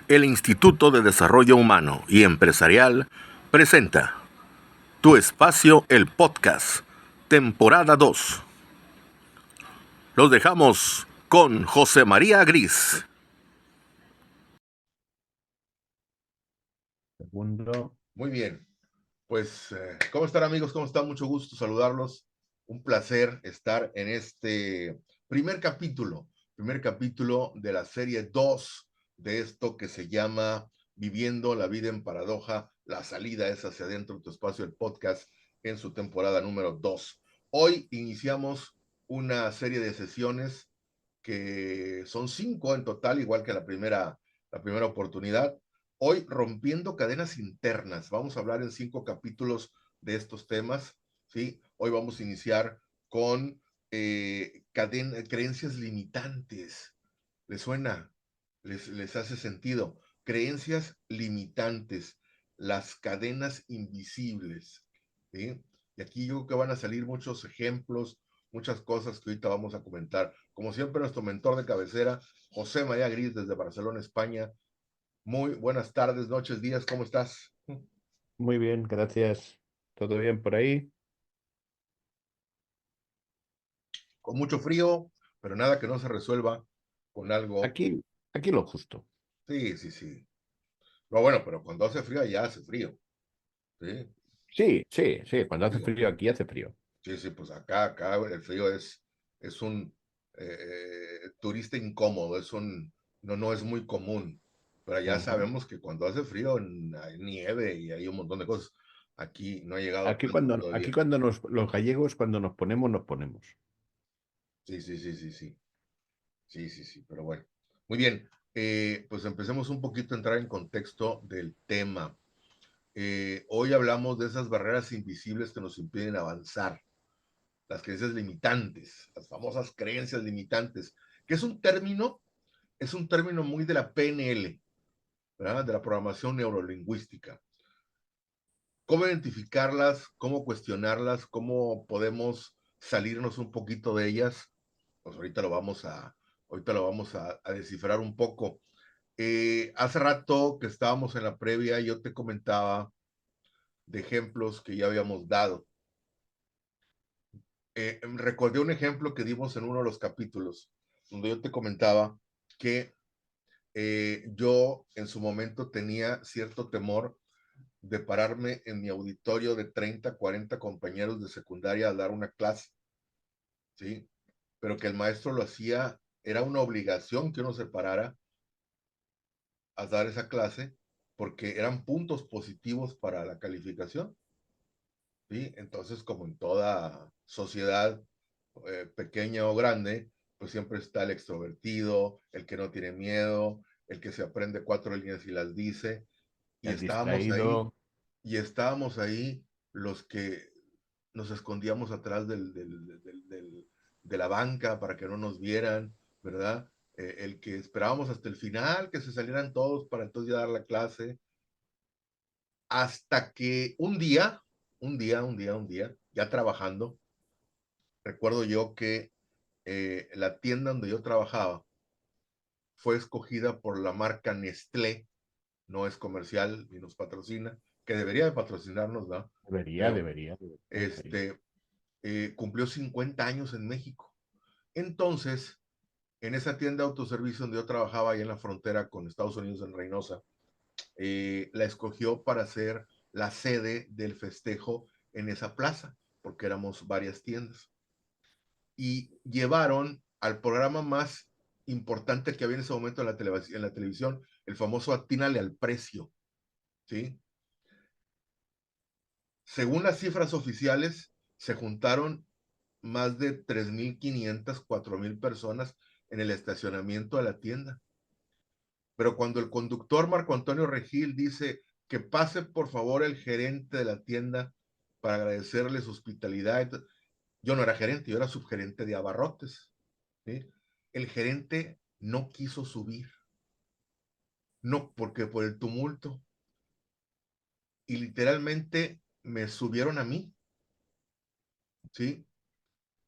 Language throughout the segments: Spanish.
El Instituto de Desarrollo Humano y Empresarial presenta Tu Espacio, el Podcast, temporada 2. Los dejamos con José María Gris. Segundo. Muy bien. Pues, ¿cómo están, amigos? ¿Cómo están? Mucho gusto saludarlos. Un placer estar en este primer capítulo de la serie 2 de esto que se llama Viviendo la Vida en Paradoja. La salida es hacia adentro de tu espacio, el podcast, en su temporada número 2. Hoy iniciamos una serie de sesiones que son 5 en total, igual que la primera oportunidad. Hoy, rompiendo cadenas internas. Vamos a hablar en 5 capítulos de estos temas, ¿sí? Hoy vamos a iniciar con creencias limitantes. ¿Les suena? ¿Les hace sentido? Creencias limitantes, las cadenas invisibles, ¿sí? Y aquí yo creo que van a salir muchos ejemplos, muchas cosas que ahorita vamos a comentar. Como siempre, nuestro mentor de cabecera, José María Gris, desde Barcelona, España. Muy buenas tardes, noches, días, ¿cómo estás? Muy bien, gracias. ¿Todo bien por ahí? Con mucho frío, pero nada que no se resuelva con algo. Aquí lo justo. Sí, sí, sí. No, bueno, pero cuando hace frío, ya hace frío. Sí, Sí. Cuando hace frío. frío aquí hace frío. Sí, sí, pues acá el frío es un turista incómodo, no es muy común. Pero ya Ajá. sabemos que cuando hace frío hay nieve y hay un montón de cosas. Aquí no ha llegado Aquí tanto cuando, aquí todavía. cuando los gallegos, cuando nos ponemos, nos ponemos. Sí, sí, sí, sí, sí. Sí, sí, sí, pero bueno. Muy bien, pues empecemos un poquito a entrar en contexto del tema. Hoy hablamos de esas barreras invisibles que nos impiden avanzar, las creencias limitantes, las famosas creencias limitantes, que es un término muy de la PNL, ¿verdad? De la programación neurolingüística. ¿Cómo identificarlas? ¿Cómo cuestionarlas? ¿Cómo podemos salirnos un poquito de ellas? Pues ahorita lo vamos a descifrar un poco. Hace rato que estábamos en la previa, yo te comentaba de ejemplos que ya habíamos dado. Recordé un ejemplo que dimos en uno de los capítulos, donde yo te comentaba que yo en su momento tenía cierto temor de pararme en mi auditorio de 30, 40 compañeros de secundaria a dar una clase, ¿sí? Pero que el maestro lo hacía, era una obligación que uno se parara a dar esa clase porque eran puntos positivos para la calificación, ¿sí? Entonces, como en toda sociedad pequeña o grande, pues siempre está el extrovertido, el que no tiene miedo, el que se aprende 4 líneas y las dice, y El estábamos ahí, distraído. los que nos escondíamos atrás de la banca para que no nos vieran, ¿verdad? El que esperábamos hasta el final, que se salieran todos para entonces ya dar la clase, hasta que un día, ya trabajando, recuerdo yo que la tienda donde yo trabajaba fue escogida por la marca Nestlé, no es comercial ni nos patrocina, que debería de patrocinarnos, ¿no? Debería, Pero debería, debería, sí. este, cumplió 50 años en México. Entonces, en esa tienda de autoservicio donde yo trabajaba ahí en la frontera con Estados Unidos en Reynosa, la escogió para ser la sede del festejo en esa plaza, porque éramos varias tiendas. Y llevaron al programa más importante que había en ese momento en la televisión, el famoso Atínale al Precio, ¿sí? Según las cifras oficiales, se juntaron más de 3,500, 4,000 personas en el estacionamiento de la tienda. Pero cuando el conductor Marco Antonio Regil dice que pase por favor el gerente de la tienda para agradecerle su hospitalidad, yo no era gerente, yo era subgerente de abarrotes, ¿sí? El gerente no quiso subir, no, porque por el tumulto, y literalmente me subieron a mí, ¿sí?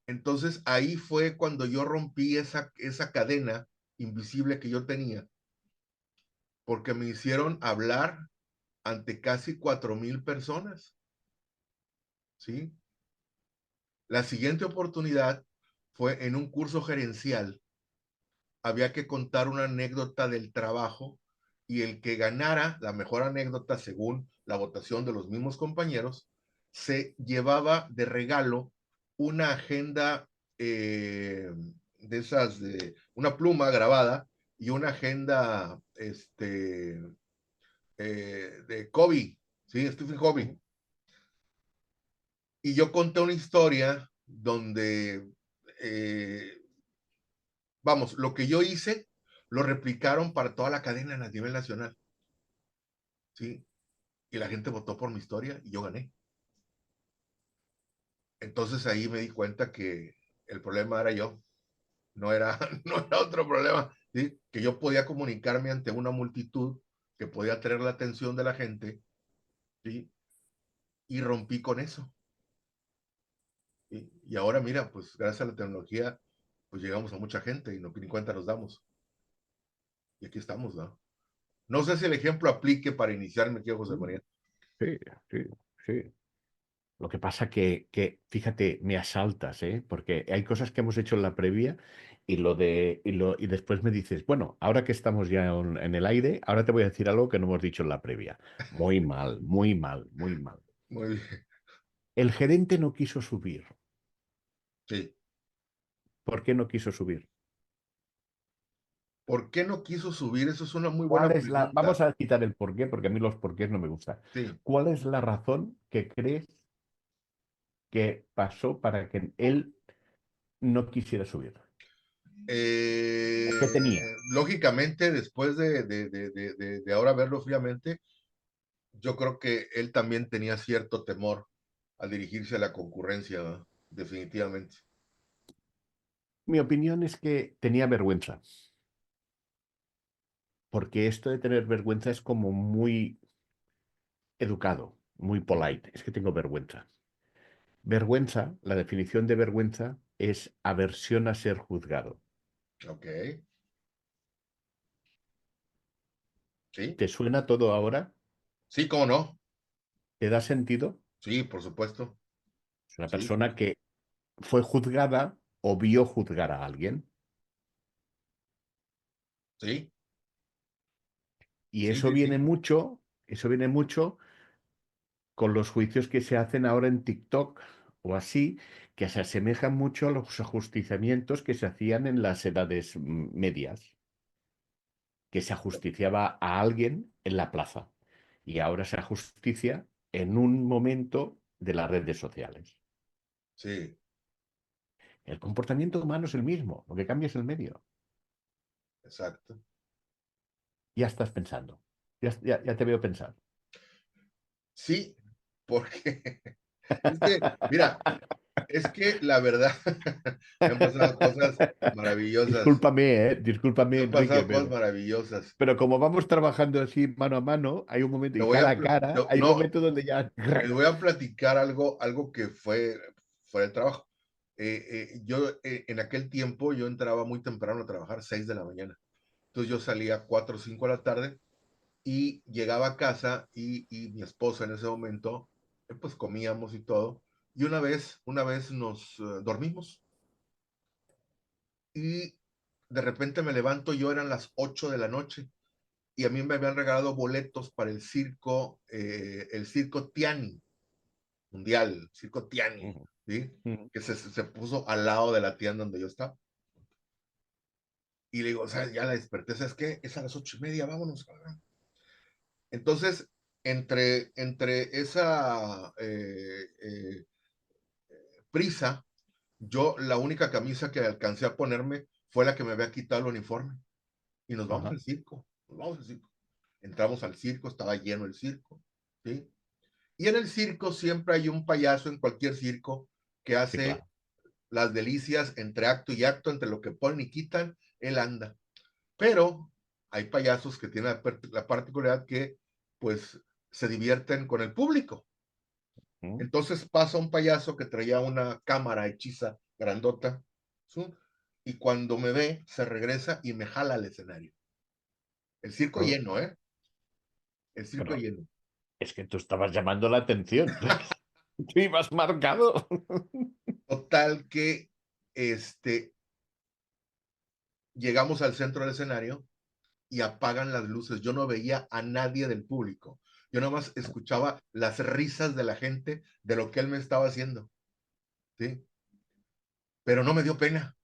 Entonces ahí fue cuando yo rompí esa cadena invisible que yo tenía, porque me hicieron hablar ante casi 4,000 personas, ¿sí? La siguiente oportunidad fue en un curso gerencial. Había que contar una anécdota del trabajo y el que ganara la mejor anécdota según la votación de los mismos compañeros se llevaba de regalo una agenda de esas, de una pluma grabada y una agenda de Kobe, ¿sí? Stephen Kobe. Y yo conté una historia donde, vamos, lo que yo hice lo replicaron para toda la cadena a nivel nacional, ¿sí? Y la gente votó por mi historia y yo gané. Entonces ahí me di cuenta que el problema era yo, no era, no era otro problema, ¿sí? Que yo podía comunicarme ante una multitud, que podía tener la atención de la gente, ¿sí? Y rompí con eso. ¿Sí? Y ahora mira, pues gracias a la tecnología, pues llegamos a mucha gente y no ni cuenta nos damos. Y aquí estamos, ¿no? No sé si el ejemplo aplique para iniciarme aquí, José María. Sí, sí, sí. Lo que pasa fíjate, me asaltas, ¿eh? Porque hay cosas que hemos hecho en la previa y después me dices, bueno, ahora que estamos ya en el aire, ahora te voy a decir algo que no hemos dicho en la previa. Muy mal, muy mal, muy mal. Muy bien. El gerente no quiso subir. Sí. ¿Por qué no quiso subir? ¿Por qué no quiso subir? Eso es una muy buena ¿Cuál es la... pregunta. Vamos a quitar el porqué, porque a mí los porqués no me gustan. Sí. ¿Cuál es la razón que crees que pasó para que él no quisiera subir? Eh, ¿O qué tenía? lógicamente, después de ahora verlo fríamente, yo creo que él también tenía cierto temor al dirigirse a la concurrencia, ¿no? Definitivamente. Mi opinión es que tenía vergüenza, porque esto de tener vergüenza es como muy educado, muy polite. Es que tengo vergüenza. Vergüenza, la definición de vergüenza es aversión a ser juzgado. Ok. Sí. ¿Te suena todo ahora? Sí, cómo no. ¿Te da sentido? Sí, por supuesto. Es una Sí, persona que fue juzgada o vio juzgar a alguien. sí, Y sí, sí, sí. eso viene mucho con los juicios que se hacen ahora en TikTok o así, que se asemejan mucho a los ajusticiamientos que se hacían en las edades medias, que se ajusticiaba a alguien en la plaza y ahora se ajusticia en un momento de las redes sociales. Sí, El comportamiento humano es el mismo, lo que cambia es el medio. exacto. Ya estás pensando, ya te veo pensar. Sí, porque es que, mira, es que la verdad, me han pasado cosas maravillosas. Discúlpame, Me han Enrique, pasado cosas maravillosas. pero como vamos trabajando así mano a mano, hay un momento, Te y voy cara a, a cara, hay un no, momento donde ya... te voy a platicar algo que fue fuera del trabajo. Yo en aquel tiempo yo entraba muy temprano a trabajar, 6 de la mañana. Entonces yo salía 4 o 5 de la tarde y llegaba a casa y mi esposa en ese momento, pues comíamos y todo. Y una vez nos dormimos y de repente me levanto, yo eran las 8 de la noche y a mí me habían regalado boletos para el circo Tiani mundial, circo Tiani, Ujú, ¿sí? ujú. Que se puso al lado de la tienda donde yo estaba. Y le digo, ¿sabes? Ya la desperté, ¿sabes qué? Es a las 8:30, vámonos. Entonces, entre esa prisa, yo la única camisa que alcancé a ponerme fue la que me había quitado el uniforme. Y nos vamos Ajá, al circo, nos vamos al circo. Entramos al circo, estaba lleno el circo, ¿sí? Y en el circo siempre hay un payaso en cualquier circo que sí, hace claro. las delicias entre acto y acto, entre lo que ponen y quitan, él anda. Pero hay payasos que tienen la particularidad que, pues, se divierten con el público. Ujú. Entonces pasa un payaso que traía una cámara hechiza grandota, ¿sí? Y cuando me ve, se regresa y me jala al escenario. El circo Pero, lleno, ¿eh? El circo pero lleno. es que tú estabas llamando la atención. Tú ibas marcado. Total que este, llegamos al centro del escenario y apagan las luces. Yo no veía a nadie del público. Yo nada más escuchaba las risas de la gente de lo que él me estaba haciendo. ¿Sí? Pero no me dio pena,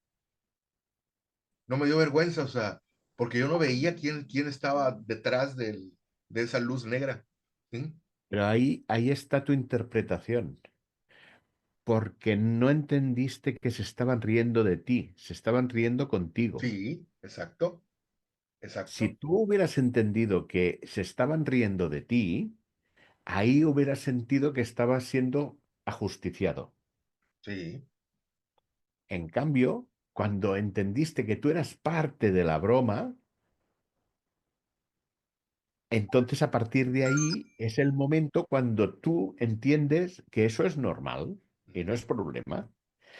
no me dio vergüenza, o sea, porque yo no veía quién estaba detrás de esa luz negra. ¿Sí? Pero ahí está tu interpretación, porque no entendiste que se estaban riendo de ti, se estaban riendo contigo. Sí, exacto, Si exacto. tú hubieras entendido que se estaban riendo de ti, ahí hubieras sentido que estabas siendo ajusticiado. Sí, En cambio, cuando entendiste que tú eras parte de la broma, entonces a partir de ahí es el momento cuando tú entiendes que eso es normal y no ujú, es problema.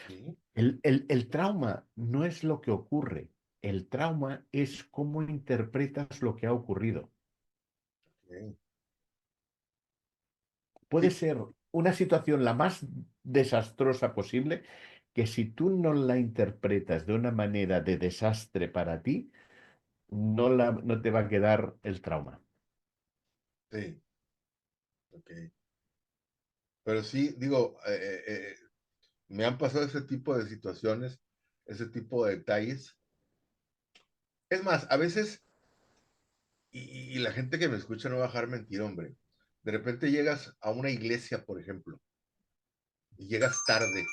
sí, El trauma no es lo que ocurre, el trauma es cómo interpretas lo que ha ocurrido. ok, Puede sí, ser una situación la más desastrosa posible, que si tú no la interpretas de una manera de desastre para ti, no te va a quedar el trauma. sí, ok. Pero sí, digo, me han pasado ese tipo de situaciones, ese tipo de detalles. Es más, a veces, y la gente que me escucha no va a dejar mentir, hombre. De repente llegas a una iglesia, por ejemplo, y llegas tarde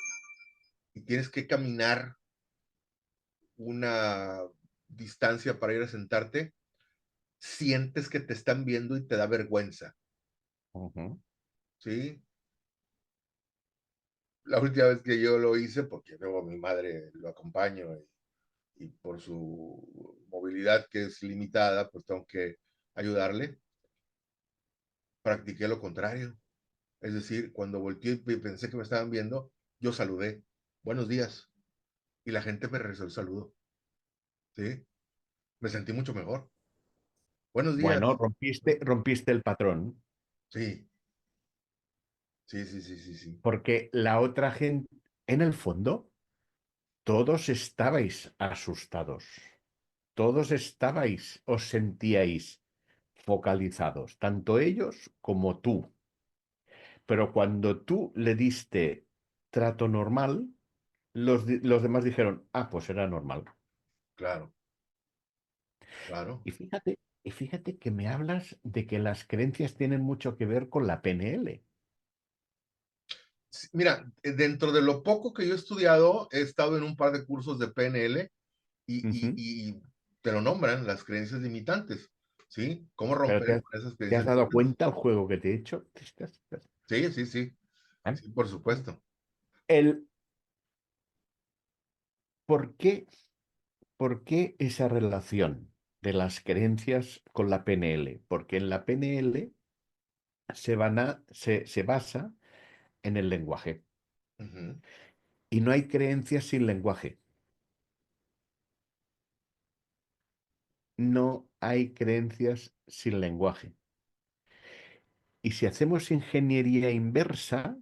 y tienes que caminar una distancia para ir a sentarte, sientes que te están viendo y te da vergüenza, Ujú. ¿sí? La última vez que yo lo hice, porque luego mi madre lo acompaño y por su movilidad que es limitada, pues tengo que ayudarle, practiqué lo contrario. Es decir, cuando volteé y pensé que me estaban viendo, yo saludé, buenos días, y la gente me regresó el saludo, ¿sí? Me sentí mucho mejor. Buenos Bueno, días. rompiste el patrón, Sí, sí, sí, sí, sí, sí. porque la otra gente, en el fondo, todos estabais asustados, todos estabais, os sentíais focalizados, tanto ellos como tú. Pero cuando tú le diste trato normal, los demás dijeron, ah, pues era normal. Claro, claro. Y fíjate que me hablas de que las creencias tienen mucho que ver con la PNL. Sí, mira, dentro de lo poco que yo he estudiado, he estado en un par de cursos de PNL Ujú. y te lo nombran las creencias limitantes, ¿sí? ¿Cómo Pero romper con esas te has creencias dado limitantes? cuenta el juego que te he hecho. Sí, sí, sí, ¿Eh? sí, por supuesto. El, ¿por qué, por qué esa relación de las creencias con la PNL? Porque en la PNL se basa en el lenguaje Ujú, y no hay creencias sin lenguaje. No hay creencias sin lenguaje. Y si hacemos ingeniería inversa,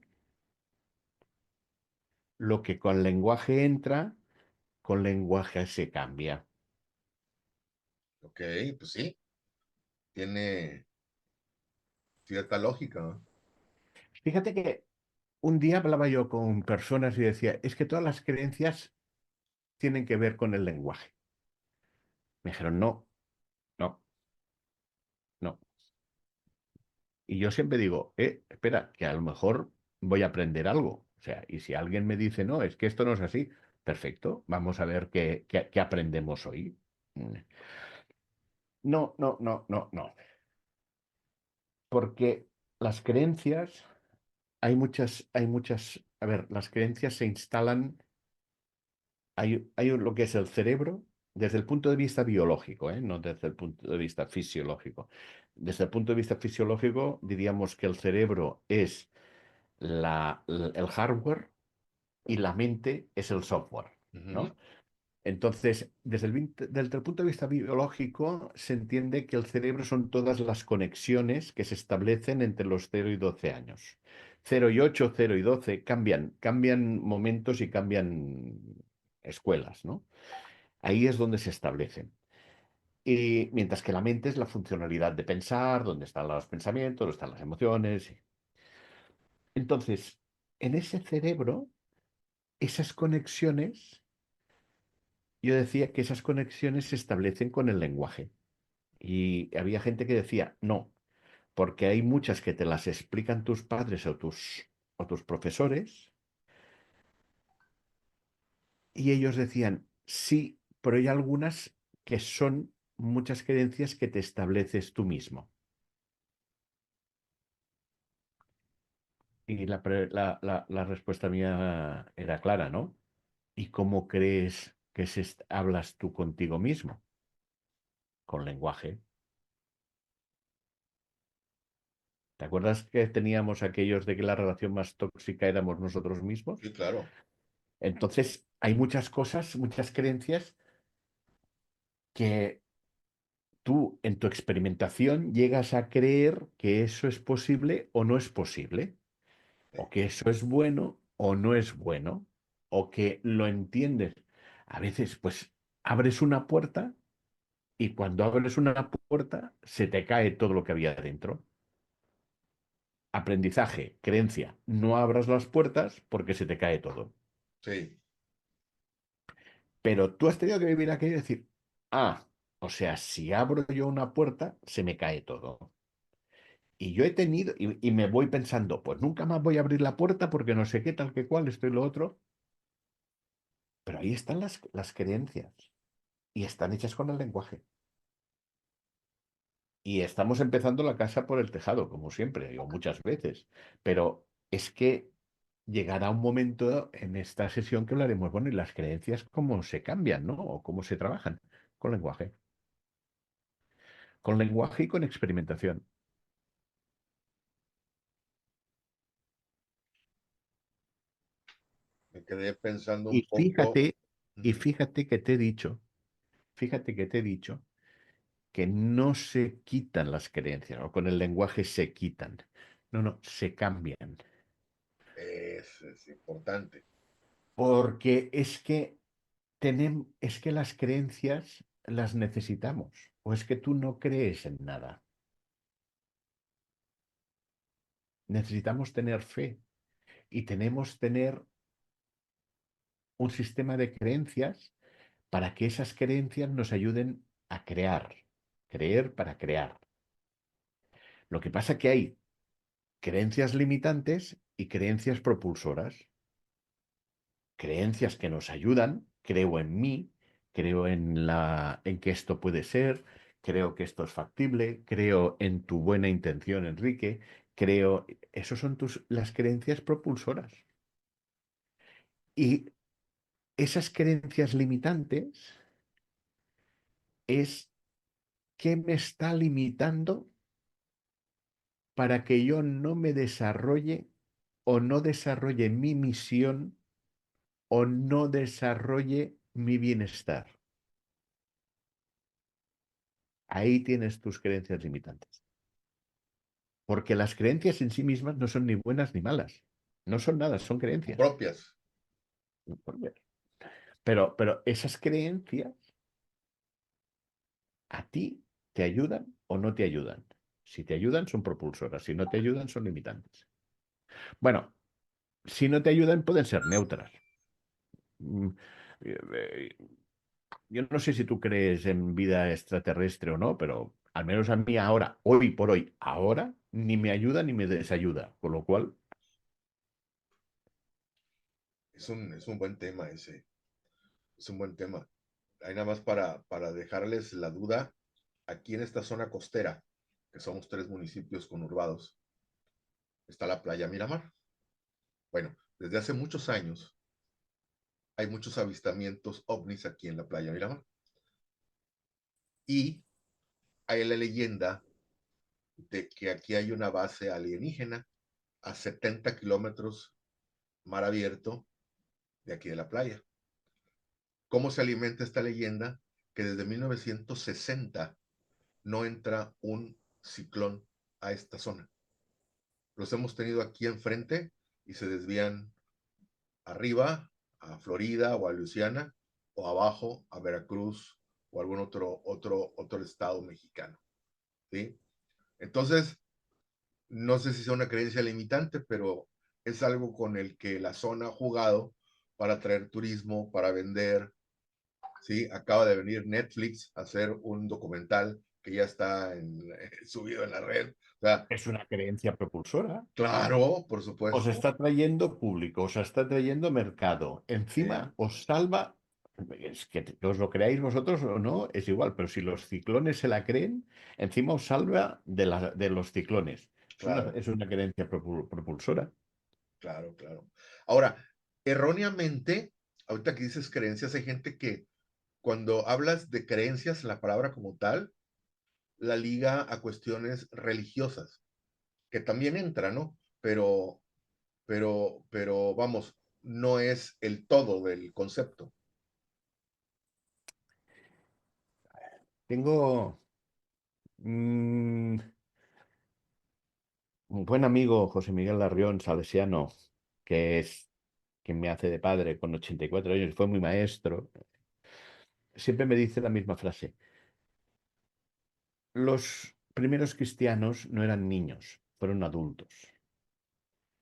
lo que con lenguaje entra, con lenguaje se cambia. ok, pues sí, tiene cierta lógica, ¿no? Fíjate que un día hablaba yo con personas y decía, es que todas las creencias tienen que ver con el lenguaje. Me dijeron, no, no, no. Y yo siempre digo, espera, que a lo mejor voy a aprender algo. O sea, y si alguien me dice, no, es que esto no es así, perfecto, vamos a ver qué aprendemos hoy. Mm. No, no, no, no, no. Porque las creencias, a ver, las creencias se instalan, lo que es el cerebro, desde el punto de vista biológico, no desde el punto de vista fisiológico. Desde el punto de vista fisiológico, diríamos que el cerebro es el hardware y la mente es el software, Ujú, ¿no? Entonces, desde el punto de vista biológico, se entiende que el cerebro son todas las conexiones que se establecen entre los 0 y 12 años. 0 y 8, 0 y 12 cambian momentos y cambian escuelas, ¿no? Ahí es donde se establecen. Y mientras que la mente es la funcionalidad de pensar, donde están los pensamientos, donde están las emociones. Entonces, en ese cerebro, esas conexiones, yo decía que esas conexiones se establecen con el lenguaje. Y había gente que decía, no, porque hay muchas que te las explican tus padres o tus profesores, y ellos decían, sí, pero hay algunas que son muchas creencias que te estableces tú mismo. Y la respuesta mía era clara, ¿no? ¿Y cómo crees que hablas tú contigo mismo? Con lenguaje. ¿Te acuerdas que teníamos aquellos de que la relación más tóxica éramos nosotros mismos? Sí, claro. Entonces, hay muchas cosas, muchas creencias que tú en tu experimentación llegas a creer que eso es posible o no es posible, o que eso es bueno o no es bueno, o que lo entiendes. A veces, pues, abres una puerta y cuando abres una puerta se te cae todo lo que había dentro. Aprendizaje, creencia, no abras las puertas porque se te cae todo. Sí, Pero tú has tenido que vivir aquello y decir, ah, o sea, si abro yo una puerta, se me cae todo. Y yo he tenido, y me voy pensando, pues nunca más voy a abrir la puerta porque no sé qué, tal que cual, esto y lo otro. Pero ahí están las creencias y están hechas con el lenguaje. Y estamos empezando la casa por el tejado, como siempre, digo muchas veces. Pero es que llegará un momento en esta sesión que hablaremos, bueno, y las creencias cómo se cambian, ¿no? O cómo se trabajan con lenguaje. Con lenguaje y con experimentación. me quedé pensando un Y poco. fíjate, y Ujú. fíjate que te he dicho, fíjate que te he dicho que no se quitan las creencias, o con el lenguaje se quitan. No, no, se cambian. Es importante. Porque es que las creencias las necesitamos. O es que tú no crees en nada. Necesitamos tener fe y tenemos tener un sistema de creencias para que esas creencias nos ayuden a crear. Creer para crear. Lo que pasa es que hay creencias limitantes y creencias propulsoras. Creencias que nos ayudan, creo en mí, creo en que esto puede ser, creo que esto es factible, creo en tu buena intención, Enrique, creo, esos son las creencias propulsoras. Y esas creencias limitantes es qué me está limitando para que yo no me desarrolle o no desarrolle mi misión o no desarrolle mi bienestar. Ahí tienes tus creencias limitantes. Porque las creencias en sí mismas no son ni buenas ni malas. No son nada, son Son creencias. propias. Pero esas creencias a ti te ayudan o no te ayudan. Si te ayudan, son propulsoras. Si no te ayudan, son limitantes. Bueno, si no te ayudan, pueden ser neutras. Mm, eh, Yo no sé si tú crees en vida extraterrestre o no, pero al menos a mí ahora, hoy por hoy, ahora, ni me ayuda ni me desayuda. Con lo cual, Es un buen tema ese. Es un buen tema. Hay nada más para dejarles la duda. Aquí en esta zona costera, que somos 3 municipios conurbados, está la playa Miramar. Bueno, desde hace muchos años hay muchos avistamientos ovnis aquí en la playa Miramar. Y hay la leyenda de que aquí hay una base alienígena a 70 kilómetros mar abierto de aquí de la playa. ¿Cómo se alimenta esta leyenda? Que desde 1960 no entra un ciclón a esta zona. Los hemos tenido aquí enfrente y se desvían arriba a Florida o a Luisiana, o abajo a Veracruz o algún otro estado mexicano. ¿Sí? Entonces, no sé si sea una creencia limitante, pero es algo con el que la zona ha jugado para atraer turismo, para vender. ¿Sí? Acaba de venir Netflix a hacer un documental que ya está subido en la red. O sea, Es una creencia propulsora. claro, por Os supuesto. está trayendo público, os está trayendo mercado. Encima Sí, os salva, es que os lo creáis vosotros o no, es igual, pero si los ciclones se la creen, encima os salva de los ciclones. claro, Es una creencia propulsora. claro, claro. Ahora, erróneamente, ahorita que dices creencias, hay gente que cuando hablas de creencias, la palabra como tal, la liga a cuestiones religiosas, que también entra, ¿no? Pero vamos, no es el todo del concepto. Tengo un buen amigo, José Miguel Larrión, salesiano, que es quien me hace de padre con 84 años, y fue mi maestro. Siempre me dice la misma frase. Los primeros cristianos no eran niños, fueron adultos.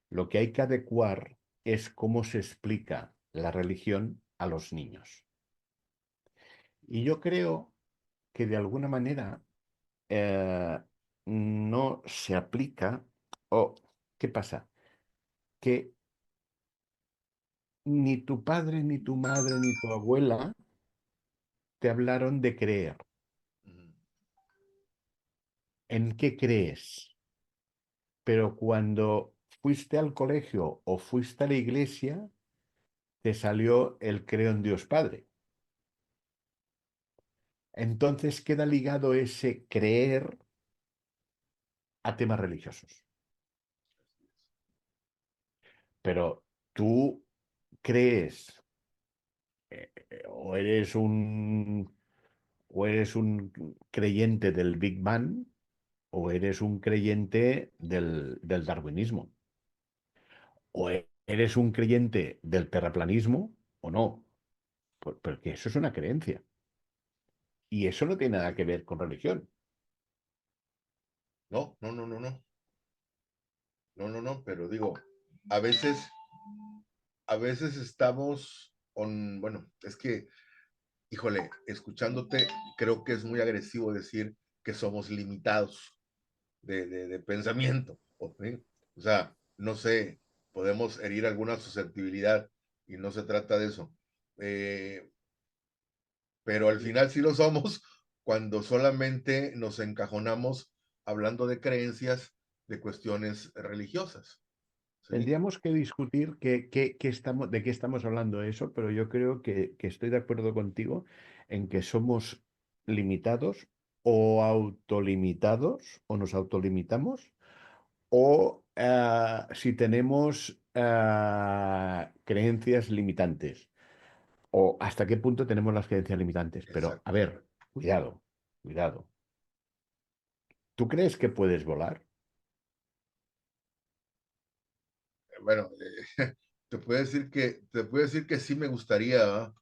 Lo que hay que adecuar es cómo se explica la religión a los niños. Y yo creo que de alguna manera eh, no se aplica, o ¿qué pasa? Que ni tu padre, ni tu madre, ni tu abuela te hablaron de creer. Ujú. ¿En qué crees? Pero cuando fuiste al colegio o fuiste a la iglesia, te salió el creo en Dios Padre. Entonces queda ligado ese creer a temas religiosos. Pero tú crees o eres un creyente del Big Bang o eres un creyente del darwinismo. O eres un creyente del terraplanismo o no. Porque eso es una creencia. Y eso no tiene nada que ver con religión. No, no, no, no, no, no, no, no, pero digo, a veces, a veces estamos bueno, es que, híjole, escuchándote, creo que es muy agresivo decir que somos limitados de pensamiento. ¿Sí? O sea, no sé, podemos herir alguna susceptibilidad y no se trata de eso. Eh, pero al final sí lo somos cuando solamente nos encajonamos hablando de creencias, de cuestiones religiosas. ¿Sí? Tendríamos que discutir de qué estamos hablando eso, pero yo creo que estoy de acuerdo contigo en que somos limitados o autolimitados o nos autolimitamos o si tenemos creencias limitantes o hasta qué punto tenemos las creencias limitantes. Pero, a Exacto. ver, cuidado, cuidado. ¿Tú crees que puedes volar? Bueno, te puedo decir que sí me gustaría, ¿va?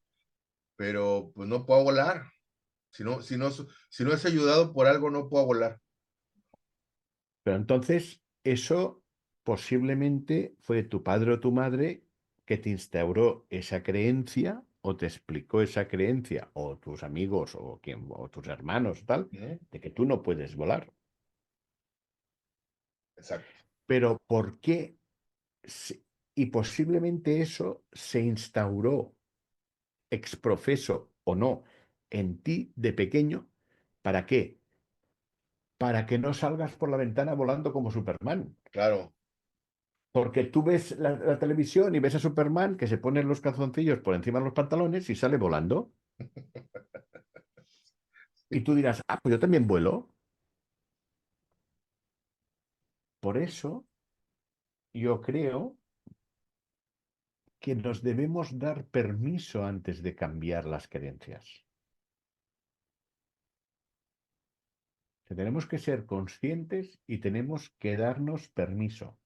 Pero pues no puedo volar. Si no es ayudado por algo, no puedo volar. Pero entonces, eso posiblemente fue tu padre o tu madre que te instauró esa creencia o te explicó esa creencia, o tus amigos o tus hermanos, tal, ¿Mm? de que tú no puedes volar. Exacto. Pero ¿por qué? se- Y posiblemente eso se instauró exprofeso o no en ti de pequeño. ¿Para qué? Para que no salgas por la ventana volando como Superman. Claro. Porque tú ves la televisión y ves a Superman que se pone los calzoncillos por encima de los pantalones y sale volando. Y tú dirás, ah, pues yo también vuelo. Por eso yo creo que nos debemos dar permiso antes de cambiar las creencias. Que tenemos que ser conscientes y tenemos que darnos permiso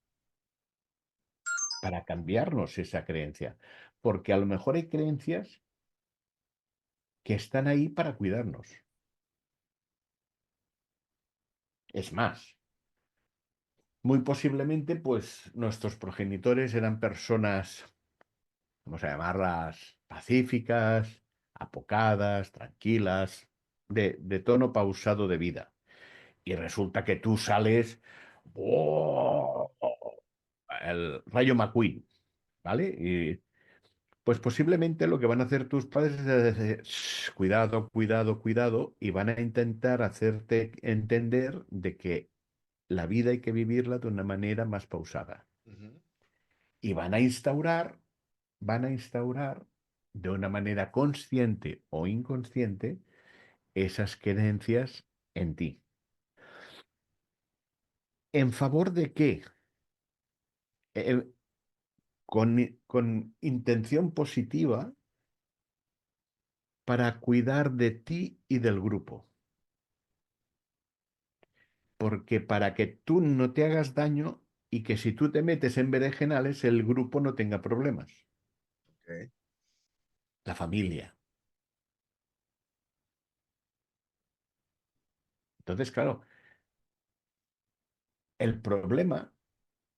para cambiarnos esa creencia. Porque a lo mejor hay creencias que están ahí para cuidarnos. Es más, muy posiblemente, pues nuestros progenitores eran personas, vamos a llamarlas, pacíficas, apocadas, tranquilas, de tono pausado de vida. Y resulta que tú sales, ¡oh!, el rayo McQueen, ¿vale? Y pues posiblemente lo que van a hacer tus padres es decir, "Shh, cuidado, cuidado, cuidado", y van a intentar hacerte entender de que la vida hay que vivirla de una manera más pausada. Ujú. Y van a instaurar de una manera consciente o inconsciente esas creencias en ti. ¿En favor de qué? Eh, con intención positiva para cuidar de ti y del grupo. Porque para que tú no te hagas daño y que si tú te metes en berenjenales, el grupo no tenga problemas. Ok. La familia. Entonces, claro, el problema,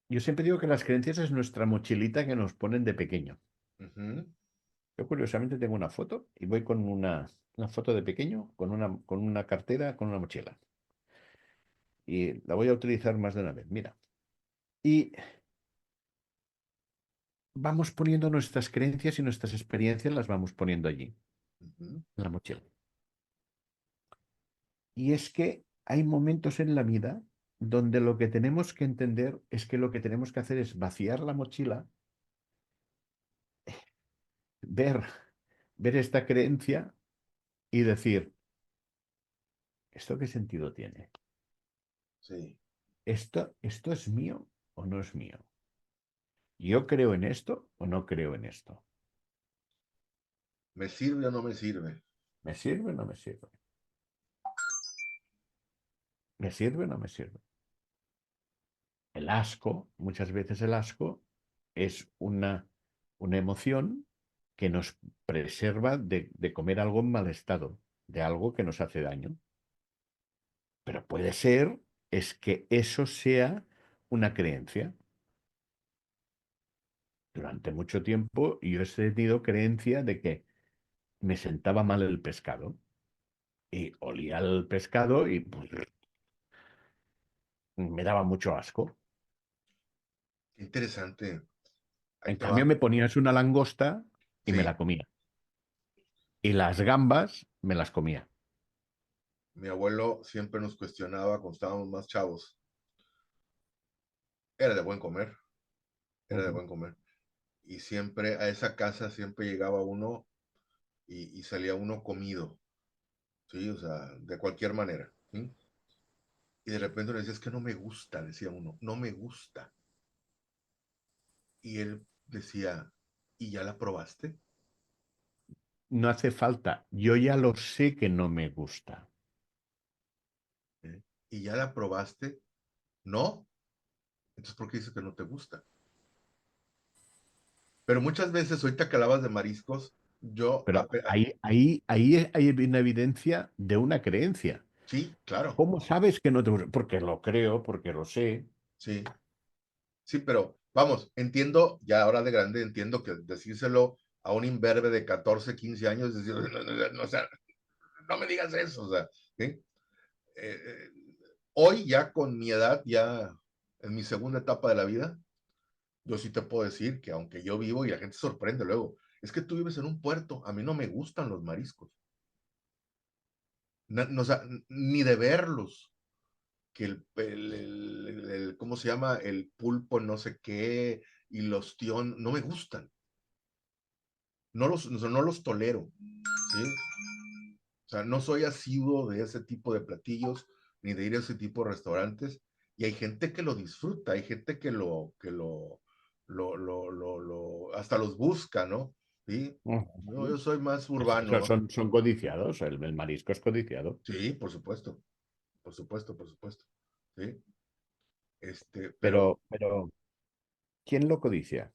yo siempre digo que las creencias es nuestra mochilita que nos ponen de pequeño. Ujú. Yo curiosamente tengo una foto y voy con una foto de pequeño, con una cartera, con una mochila. Y la voy a utilizar más de una vez, mira. Y vamos poniendo nuestras creencias y nuestras experiencias, las vamos poniendo allí, Ujú. en la mochila. Y es que hay momentos en la vida donde lo que tenemos que entender es que lo que tenemos que hacer es vaciar la mochila, ver, ver esta creencia y decir, ¿esto qué sentido tiene? Sí. ¿Esto es mío o no es mío? ¿Yo creo en esto o no creo en esto? ¿Me sirve o no me sirve? ¿Me sirve o no me sirve? ¿Me sirve o no me sirve? El asco, muchas veces el asco es una emoción que nos preserva de comer algo en mal estado, de algo que nos hace daño. Pero puede ser es que eso sea una creencia. Durante mucho tiempo yo he tenido creencia de que me sentaba mal el pescado y olía el pescado y pues, me daba mucho asco. Qué interesante. Ahí En te va. cambio me ponías una langosta y me Sí, la comía. Y las gambas me las comía. mi abuelo siempre nos cuestionaba cuando estábamos más chavos. Era de buen comer, era de Ujú. buen comer. Y siempre a esa casa siempre llegaba uno y salía uno comido, ¿sí? O sea, de cualquier manera, ¿sí? Y de repente le decía, es que no me gusta, decía uno, no me gusta. Y él decía, ¿y ya la probaste? No hace falta. Yo ya lo sé que no me gusta. ¿Eh? ¿Y ya la probaste? No. Entonces, ¿por qué dices que no te gusta? Pero muchas veces, ahorita que hablabas de mariscos, yo, Pero ahí hay una evidencia de una creencia. sí, claro, ¿Cómo sabes que no te gusta? Porque lo creo, porque lo sé. sí, sí, pero vamos, entiendo, ya ahora de grande, entiendo que decírselo a un imberbe de 14 15 años, decir, no, o sea, no me digas eso, o sea, ¿sí? Eh, hoy ya con mi edad, ya en mi segunda etapa de la vida, yo sí te puedo decir que aunque yo vivo y la gente se sorprende luego, es que tú vives en un puerto, a mí no me gustan los mariscos, no, o sea, ni de verlos, que ¿cómo se llama? El pulpo no sé qué y los tion, no me gustan, no los tolero, ¿sí? O sea, no soy asiduo de ese tipo de platillos, ni de ir a ese tipo de restaurantes, y hay gente que lo disfruta, hay gente que lo hasta los busca, ¿no? ¿Sí? No, yo soy más urbano. Son codiciados, el marisco es codiciado. Sí, por supuesto, por supuesto, por supuesto. Sí, pero Pero, ¿quién lo codicia?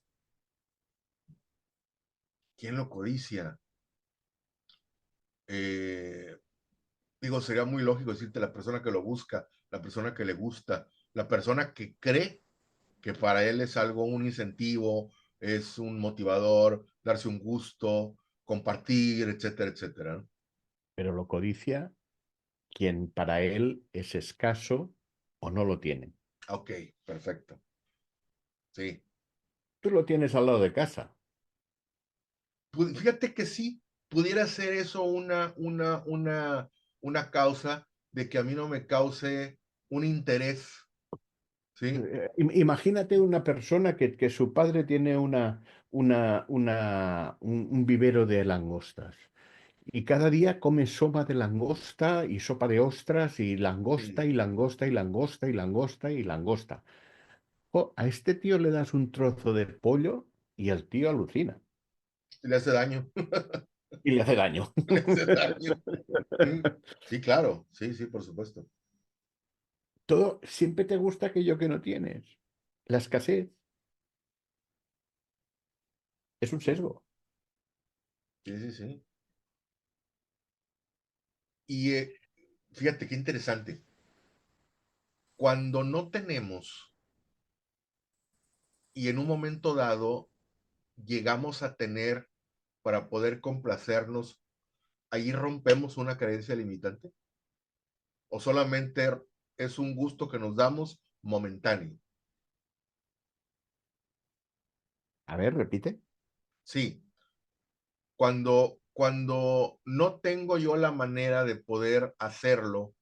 ¿quién lo codicia? Digo, sería muy lógico decirte la persona que lo busca, la persona que le gusta, la persona que cree que para él es algo, un incentivo, es un motivador, darse un gusto, compartir, etcétera, etcétera, ¿no? Pero lo codicia quien para él es escaso o no lo tiene. Ok, perfecto. Sí. Tú lo tienes al lado de casa. Fíjate que sí, pudiera ser eso una causa de que a mí no me cause un interés, ¿sí? Imagínate una persona que su padre tiene un vivero de langostas y cada día come sopa de langosta y sopa de ostras y langosta Sí, y langosta y langosta y langosta y langosta. Jo, a este tío le das un trozo de pollo y el tío alucina le hace daño, y le hace daño. le hace daño. Sí, sí, claro, sí, sí, por supuesto. Todo siempre te gusta aquello que no tienes. La escasez es un sesgo. Sí, sí, sí. Y fíjate qué interesante. Cuando no tenemos y en un momento dado llegamos a tener para poder complacernos, ahí rompemos una creencia limitante o solamente es un gusto que nos damos momentáneo. A ver, repite. Sí, cuando no tengo yo la manera de poder hacerlo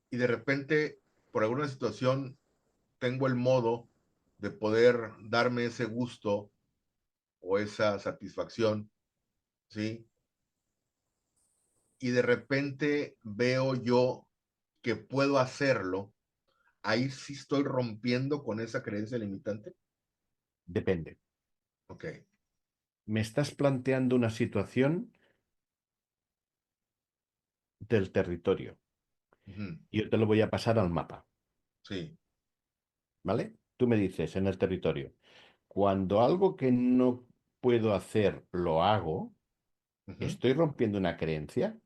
y de repente por alguna situación tengo el modo de poder darme ese gusto o esa satisfacción, ¿sí? Y de repente veo yo que puedo hacerlo, ahí sí estoy rompiendo con esa creencia limitante. Depende. Ok. Me estás planteando una situación del territorio. Ujú. Y yo te lo voy a pasar al mapa, Sí. ¿vale? Tú me dices en el territorio, cuando algo que no puedo hacer lo hago, Ujú. ¿estoy rompiendo una creencia?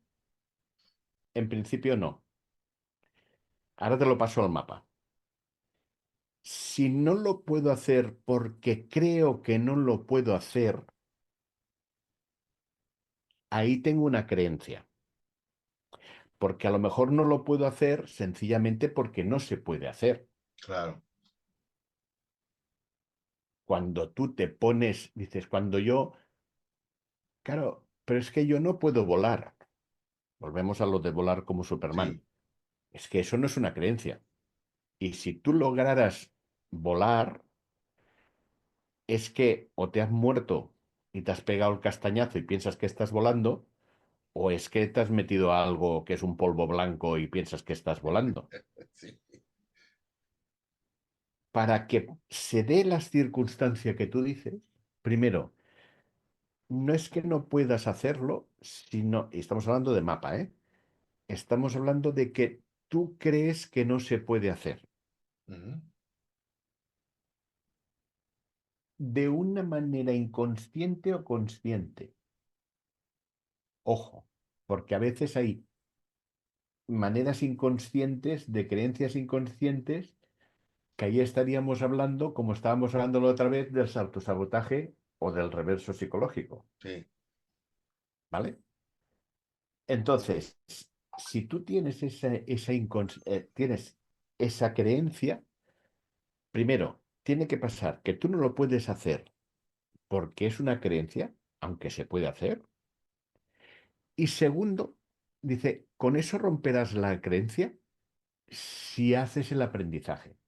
En principio no. Ahora te lo paso al mapa. Si no lo puedo hacer porque creo que no lo puedo hacer, ahí tengo una creencia. Porque a lo mejor no lo puedo hacer sencillamente porque no se puede hacer. Claro. Cuando tú te pones, dices, cuando yo, claro, pero es que yo no puedo volar. Volvemos a lo de volar como Superman. Sí. Es que eso no es una creencia. Y si tú lograras volar, es que o te has muerto y te has pegado el castañazo y piensas que estás volando, o es que te has metido a algo que es un polvo blanco y piensas que estás volando. Sí. Para que se dé las circunstancias que tú dices, primero, no es que no puedas hacerlo, sino, y estamos hablando de mapa, ¿eh? Estamos hablando de que tú crees que no se puede hacer. Ujú. De una manera inconsciente o consciente. Ojo, porque a veces hay maneras inconscientes de creencias inconscientes que ahí estaríamos hablando, como estábamos hablando la otra vez, del autosabotaje o del reverso psicológico, Sí. ¿vale? Entonces, si tú tienes tienes esa creencia, primero, tiene que pasar que tú no lo puedes hacer porque es una creencia, aunque se puede hacer. Y segundo, dice, con eso romperás la creencia si haces el aprendizaje.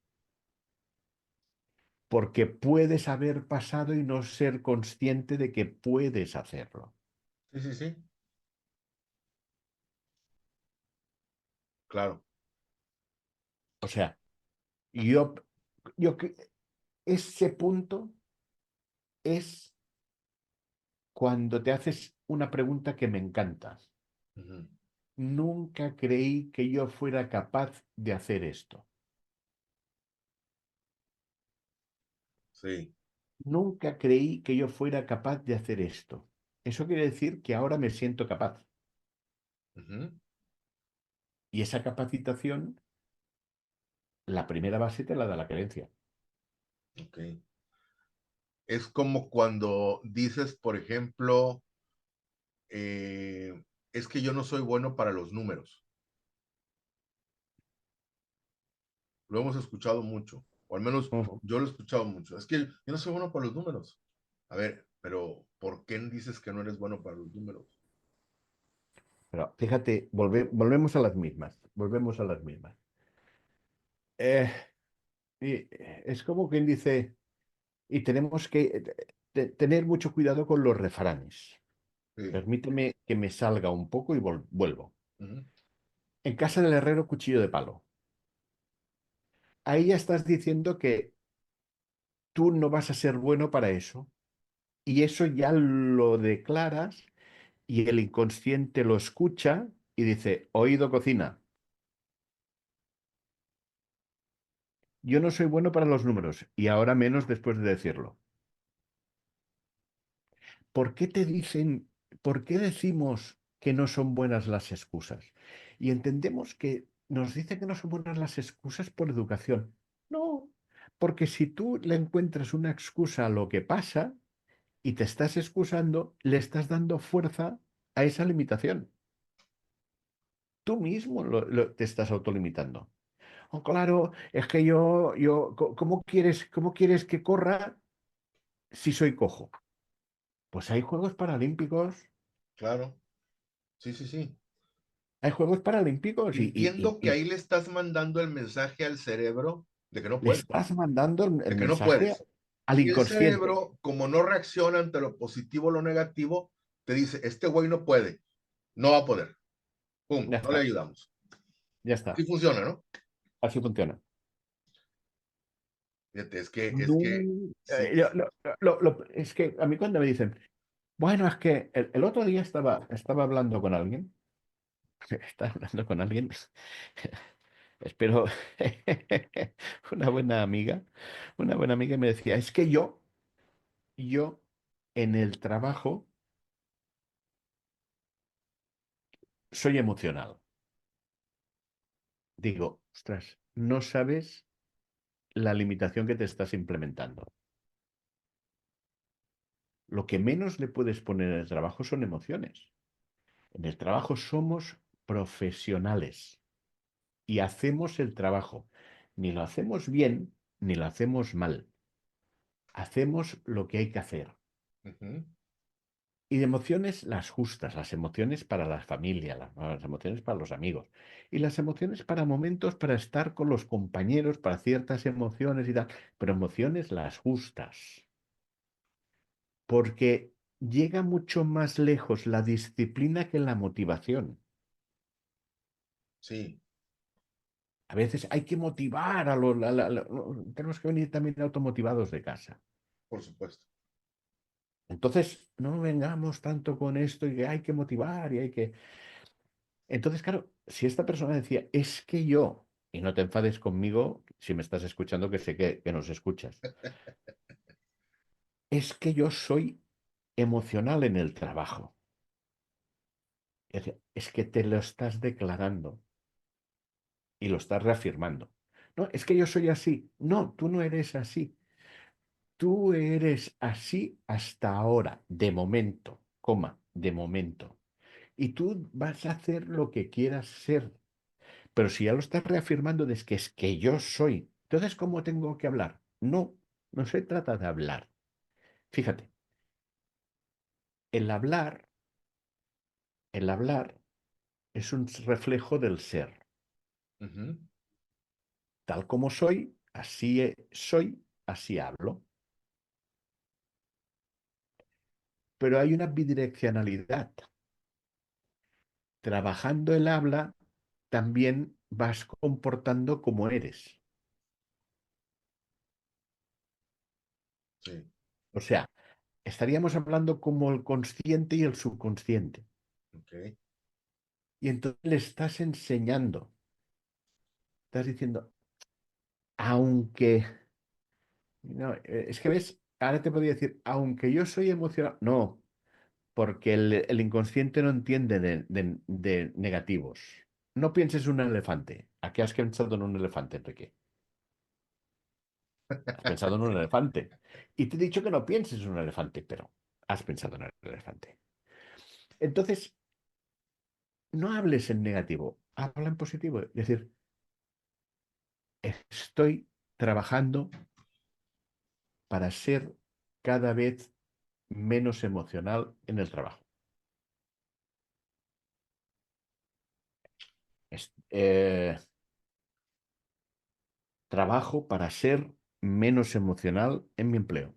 Porque puedes haber pasado y no ser consciente de que puedes hacerlo. Sí, sí, sí. Claro. O sea, yo, yo ese punto es cuando te haces una pregunta que me encanta. Ujú. Nunca creí que yo fuera capaz de hacer esto. Sí. Nunca creí que yo fuera capaz de hacer esto. Eso quiere decir que ahora me siento capaz. Ujú. Y esa capacitación, la primera base te la da la creencia. Ok. Es como cuando dices, por ejemplo, es que yo no soy bueno para los números. Lo hemos escuchado mucho, o al menos Ujú. yo lo he escuchado mucho. Es que yo no soy bueno para los números. A ver, pero ¿por qué dices que no eres bueno para los números? Pero fíjate, volvemos a las mismas. Volvemos a las mismas. Eh, es como quien dice, y tenemos que tener mucho cuidado con los refranes. Sí. Permíteme que me salga un poco y vuelvo. Ujú. En casa del herrero, cuchillo de palo. Ahí ya estás diciendo que tú no vas a ser bueno para eso. Y eso ya lo declaras y el inconsciente lo escucha y dice, oído cocina. Yo no soy bueno para los números y ahora menos después de decirlo. ¿Por qué te dicen, por qué decimos que no son buenas las excusas? Y entendemos que nos dice que no son buenas las excusas por educación. No, porque si tú le encuentras una excusa a lo que pasa y te estás excusando, le estás dando fuerza a esa limitación. Tú mismo te estás autolimitando. Oh, claro, es que cómo quieres que corra si soy cojo? Pues hay Juegos Paralímpicos, Claro. Sí, sí, sí. hay Juegos Paralímpicos Entiendo que ahí le estás mandando el mensaje al cerebro de que no le puedes, estás mandando el de que no mensaje puedes. al Y el inconsciente. cerebro, como no reacciona ante lo positivo o lo negativo, te dice, este güey no puede, no va a poder. Pum, Ya no le está, ayudamos. ya Sí está. funciona, ¿no? Así funciona. Fíjate, es No, que, sí, es que a mí cuando me dicen, bueno, es que el otro día estaba hablando con alguien, estaba hablando con alguien, espero una una buena amiga y me decía, es que yo en el trabajo soy emocional. Digo, ostras, no sabes la limitación que te estás implementando. Lo que menos le puedes poner en el trabajo son emociones. En el trabajo somos profesionales y hacemos el trabajo. Ni lo hacemos bien, ni lo hacemos mal. Hacemos lo que hay que hacer. ujú, Y de emociones las justas, las emociones para la familia, las emociones para los amigos y las emociones para momentos para estar con los compañeros, para ciertas emociones y tal, pero emociones las justas, porque llega mucho más lejos la disciplina que la motivación. sí, A veces hay que motivar tenemos que venir también automotivados de casa. por supuesto. Entonces, no vengamos tanto con esto y que hay que motivar y hay que... Entonces, claro, si esta persona decía, es que yo, y no te enfades conmigo si me estás escuchando, que sé que nos escuchas, es que yo soy emocional en el trabajo. Es que te lo estás declarando y lo estás reafirmando. No, es que yo soy así. No, tú no eres así. Tú eres así hasta ahora, de momento, coma, de momento. Y tú vas a hacer lo que quieras ser. Pero si ya lo estás reafirmando es que yo soy, entonces, ¿cómo tengo que hablar? No, no se trata de hablar. Fíjate, el hablar, el hablar es un reflejo del ser. Ujú. Tal como soy, así soy, así hablo. Pero hay una bidireccionalidad. Trabajando el habla, también vas comportando como eres. sí, O sea, estaríamos hablando como el consciente y el subconsciente. ok. Y entonces le estás enseñando, estás diciendo, aunque, no, es que ves, ahora te podría decir, aunque yo soy emocional, no, porque el inconsciente no entiende de negativos. No pienses en un elefante. ¿A qué has pensado en un elefante, Enrique? Has pensado en un elefante. Y te he dicho que no pienses en un elefante, pero has pensado en el elefante. Entonces, no hables en negativo, habla en positivo. Es decir, estoy trabajando para ser cada vez menos emocional en el trabajo. Es- eh, Trabajo para ser menos emocional en mi empleo.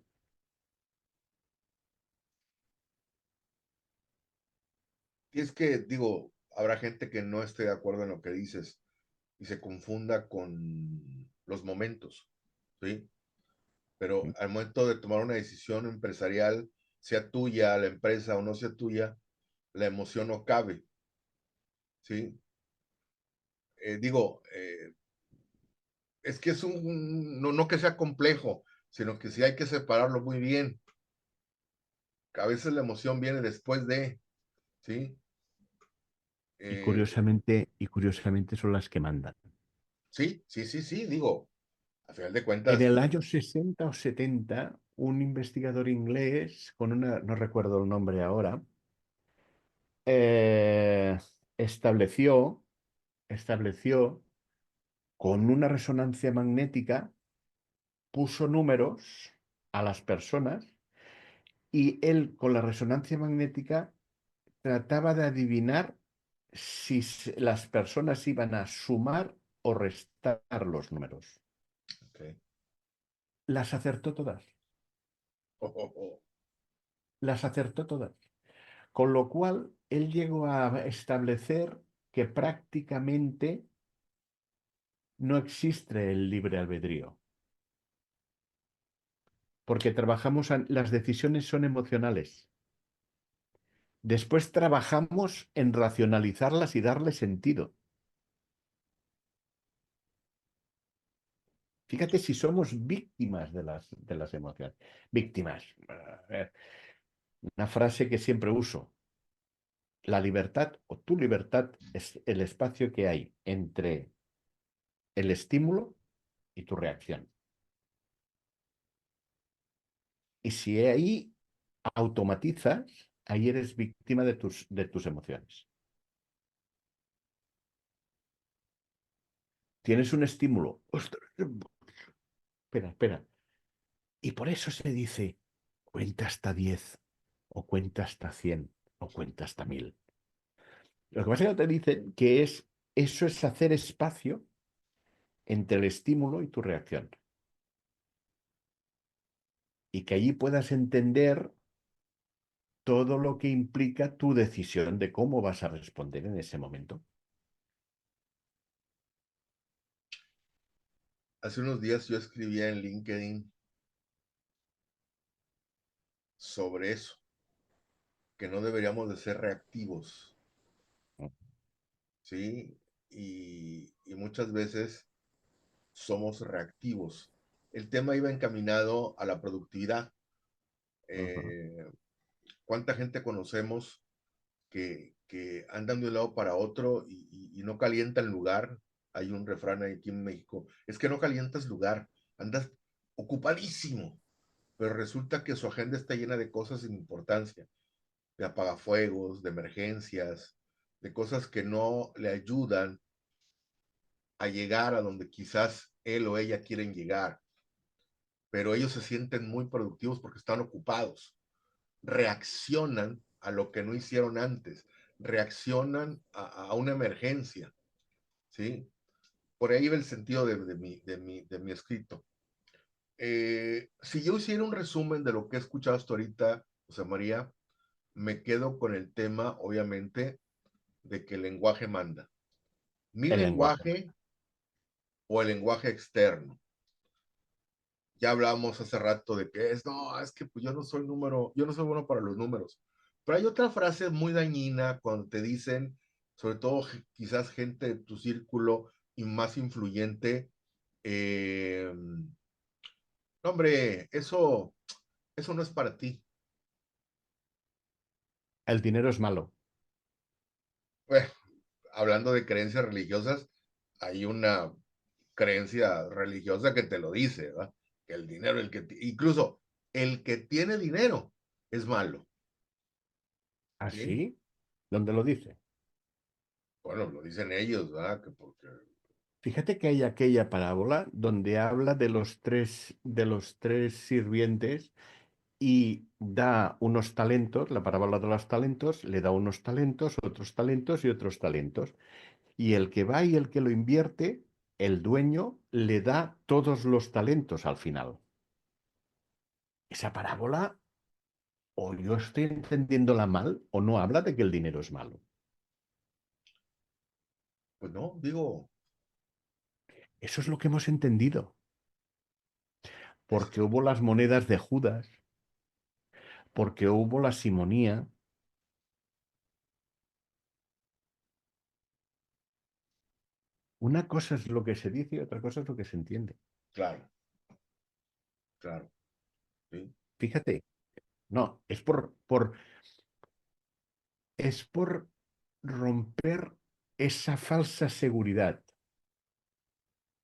Y es que, digo, habrá gente que no esté de acuerdo en lo que dices y se confunda con los momentos, ¿sí? Pero al momento de tomar una decisión empresarial, sea tuya la empresa o no sea tuya, la emoción no cabe, ¿sí? Digo, es que es no, no que sea complejo, sino que sí hay que separarlo muy bien. A veces la emoción viene después de, ¿sí? Eh, Y curiosamente son las que mandan. sí, sí, sí, sí, digo, a final de En cuentas, el año 60 o 70, un investigador inglés, con una, no recuerdo el nombre ahora, eh, estableció, estableció con una resonancia magnética, puso números a las personas y él con la resonancia magnética trataba de adivinar si las personas iban a sumar o restar los números. okay. Las acertó todas, Oh, oh, oh. las acertó todas. Con lo cual, él llegó a establecer que prácticamente no existe el libre albedrío, porque las decisiones son emocionales. Después trabajamos en racionalizarlas y darle sentido. Fíjate si somos víctimas de las emociones. Víctimas. A ver, una frase que siempre uso. La libertad o tu libertad es el espacio que hay entre el estímulo y tu reacción. Y si ahí automatizas, ahí eres víctima de tus emociones. Tienes un estímulo. ¡Ostras! Espera, espera. Y por eso se dice, cuenta hasta 10, o cuenta hasta 100, o cuenta hasta 1000. Lo que pasa es que te dicen que eso es hacer espacio entre el estímulo y tu reacción. Y que allí puedas entender todo lo que implica tu decisión de cómo vas a responder en ese momento. Hace unos días yo escribía en LinkedIn sobre eso, que no deberíamos de ser reactivos, ¿sí? Y muchas veces somos reactivos. El tema iba encaminado a la productividad. Ujú. Eh, ¿Cuánta gente conocemos que andan de un lado para otro y no calientan lugar? Hay un refrán aquí en México, es que no calientas lugar, andas ocupadísimo, pero resulta que su agenda está llena de cosas sin importancia, de apagafuegos, de emergencias, de cosas que no le ayudan a llegar a donde quizás él o ella quieren llegar, pero ellos se sienten muy productivos porque están ocupados, reaccionan a lo que no hicieron antes, reaccionan a una emergencia, ¿sí? Por ahí va el sentido de mi escrito. Si yo hiciera un resumen de lo que he escuchado hasta ahorita, José María, me quedo con el tema, obviamente, de que el lenguaje manda. Mi El lenguaje. lenguaje o el lenguaje externo. ya hablábamos hace rato de que no, es que pues yo no soy bueno para los números. Pero hay otra frase muy dañina cuando te dicen, sobre todo quizás gente de tu círculo y más influyente, no, hombre, eso no es para ti. El dinero es malo. Bueno, hablando de creencias religiosas, hay una creencia religiosa que te lo dice, ¿verdad? Que el dinero, incluso el que tiene dinero es malo. ¿Sí? ¿Así? ¿Dónde lo dice? Bueno, lo dicen ellos, ¿verdad? Que porque... Fíjate que hay aquella parábola donde habla de los tres sirvientes y da unos talentos, la parábola de los talentos, le da unos talentos, otros talentos y otros talentos. Y el que va y el que lo invierte, el dueño le da todos los talentos al final. Esa parábola, o yo estoy entendiéndola mal, o no habla de que el dinero es malo. Pues no, digo, Eso es lo que hemos entendido, es porque que, hubo las monedas de Judas, porque hubo la simonía. Una cosa es lo que se dice y otra cosa es lo que se entiende. claro, claro, sí, Fíjate, no, es por romper esa falsa seguridad,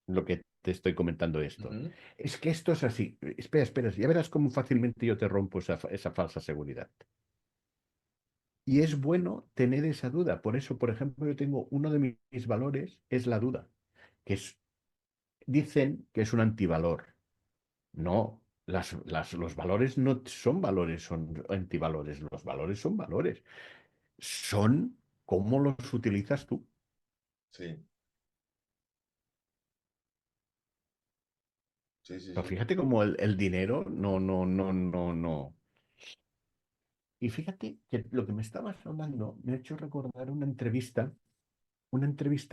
lo que te estoy comentando esto. ujú, Es que esto es así. Espera, espera, ya verás cómo fácilmente yo te rompo esa falsa seguridad. Y es bueno tener esa duda. Por eso, por ejemplo, yo tengo uno de mis valores, es la duda, que es, dicen que es un antivalor. No, los valores no son valores, son antivalores. Los valores son valores. Son cómo los utilizas tú. sí, sí, sí, Pero sí, fíjate cómo el dinero no. Y fíjate que lo que me estabas hablando me ha hecho recordar una entrevista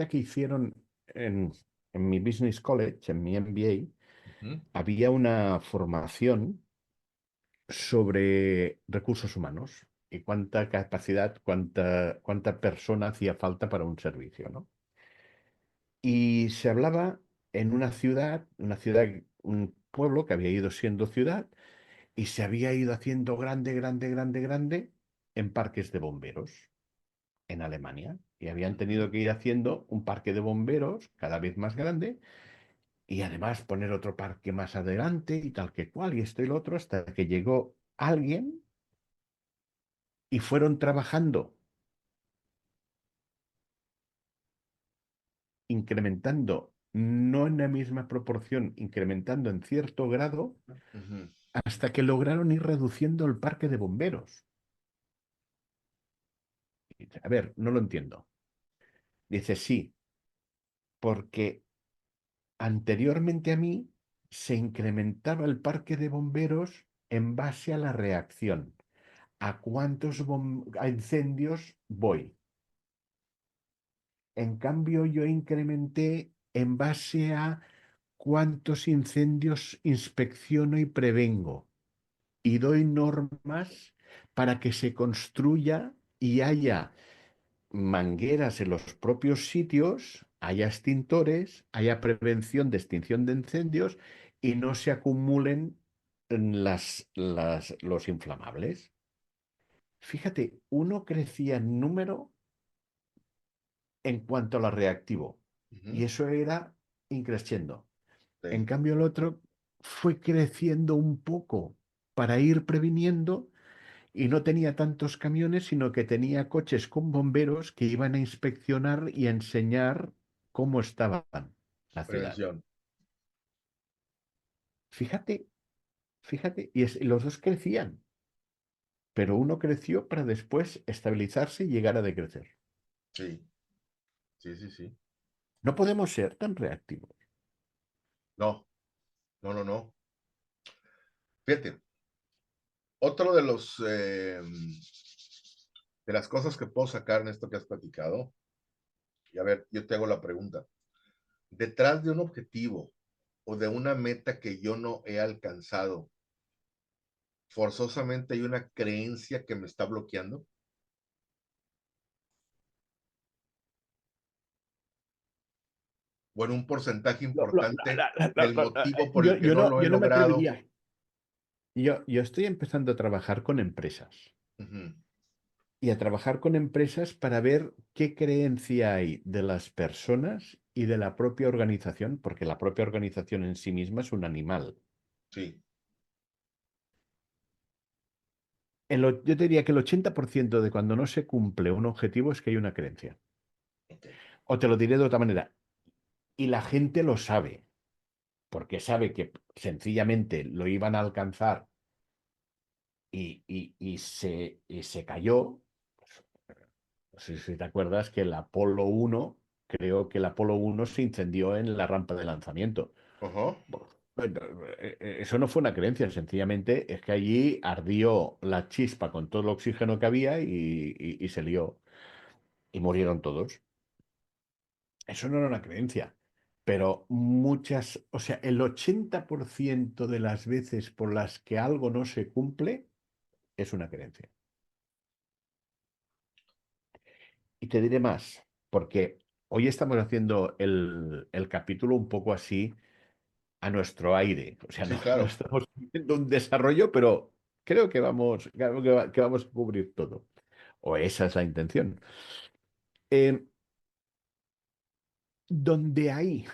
que hicieron en mi Business College, en mi ujú, MBA. Había una formación sobre recursos humanos y cuánta capacidad, cuánta persona hacía falta para un servicio, ¿no? Y se hablaba en una ciudad, un pueblo que había ido siendo ciudad y se había ido haciendo grande, grande, grande, grande en parques de bomberos en Alemania. Y habían ujú, tenido que ir haciendo un parque de bomberos cada vez más grande y además poner otro parque más adelante y tal que cual, y esto y lo otro, hasta que llegó alguien y fueron trabajando, incrementando, no en la misma proporción, incrementando en cierto grado, ujú. hasta que lograron ir reduciendo el parque de bomberos. Y dice, a ver, no lo entiendo. Dice, sí, porque anteriormente a mí se incrementaba el parque de bomberos en base a la reacción. ¿A cuántos a incendios voy? En cambio, yo incrementé en base a cuántos incendios inspecciono y prevengo. Y doy normas para que se construya y haya mangueras en los propios sitios, haya extintores, haya prevención de extinción de incendios y no se acumulen en los inflamables. Fíjate, uno crecía en número en cuanto a lo reactivo y Ujú, eso era increciendo. En sí, cambio, el otro fue creciendo un poco para ir previniendo y no tenía tantos camiones, sino que tenía coches con bomberos que iban a inspeccionar y a enseñar cómo estaba la ciudad. prevención, Fíjate, fíjate, y los dos crecían, pero uno creció para después estabilizarse y llegar a decrecer. sí, sí, sí, sí. No podemos ser tan reactivos. No, no, no, no. Fíjate, otro de de las cosas que puedo sacar en esto que has platicado, y a ver, yo te hago la pregunta. Detrás de un objetivo o de una meta que yo no he alcanzado, forzosamente hay una creencia que me está bloqueando. Bueno, un porcentaje importante del motivo por el que no lo he yo no me logrado. atrevería. Yo estoy empezando a trabajar con empresas Ujú. y a trabajar con empresas para ver qué creencia hay de las personas y de la propia organización, porque la propia organización en sí misma es un animal. Sí, Yo te diría que el 80% de cuando no se cumple un objetivo es que hay una creencia. ok. O te lo diré de otra manera. Y la gente lo sabe, porque sabe que sencillamente lo iban a alcanzar y se cayó. No sé si te acuerdas que el Apolo 1, creo que el Apolo 1 se incendió en la rampa de lanzamiento. Ajá. Bueno, eso no fue una creencia, sencillamente es que allí ardió la chispa con todo el oxígeno que había y se lió y murieron todos. Eso no era una creencia, pero muchas, o sea, el 80% de las veces por las que algo no se cumple es una creencia. Y te diré más, porque hoy estamos haciendo el capítulo un poco así a nuestro aire. O sea, Sí, no claro. estamos haciendo un desarrollo, pero creo que que vamos a cubrir todo. O esa es la intención. Eh, donde hay,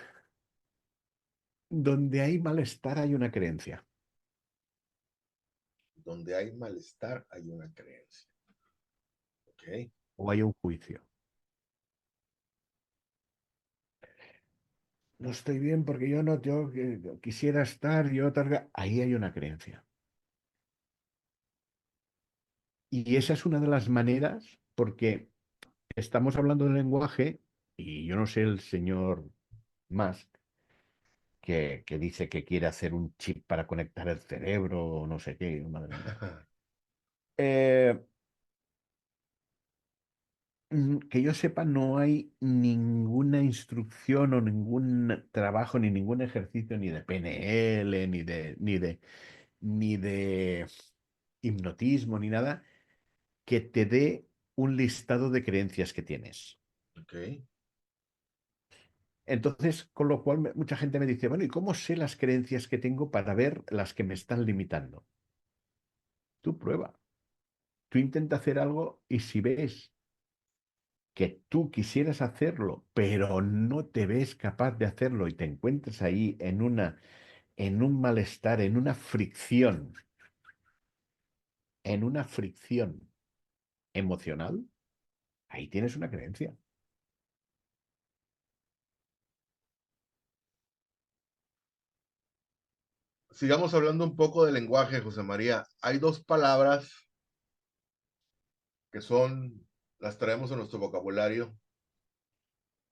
donde hay malestar hay una creencia Donde hay malestar, hay una creencia. Ok. o hay un juicio. No estoy bien porque yo quisiera estar, ahí hay una creencia. Y esa es una de las maneras, porque estamos hablando del lenguaje, y yo no sé el señor Musk, que dice que quiere hacer un chip para conectar el cerebro, o no sé qué, madre mía. Eh, que yo sepa, no hay ninguna instrucción o ningún trabajo, ni ningún ejercicio, ni de PNL, ni de hipnotismo, ni nada, que te dé un listado de creencias que tienes. Ok. Entonces, con lo cual mucha gente me dice, bueno, ¿y cómo sé las creencias que tengo para ver las que me están limitando? Tú prueba, tú intenta hacer algo y si ves que tú quisieras hacerlo, pero no te ves capaz de hacerlo y te encuentras ahí en un malestar, en una fricción emocional, ahí tienes una creencia. Sigamos hablando un poco del lenguaje, José María. Hay dos palabras que son, las traemos en nuestro vocabulario,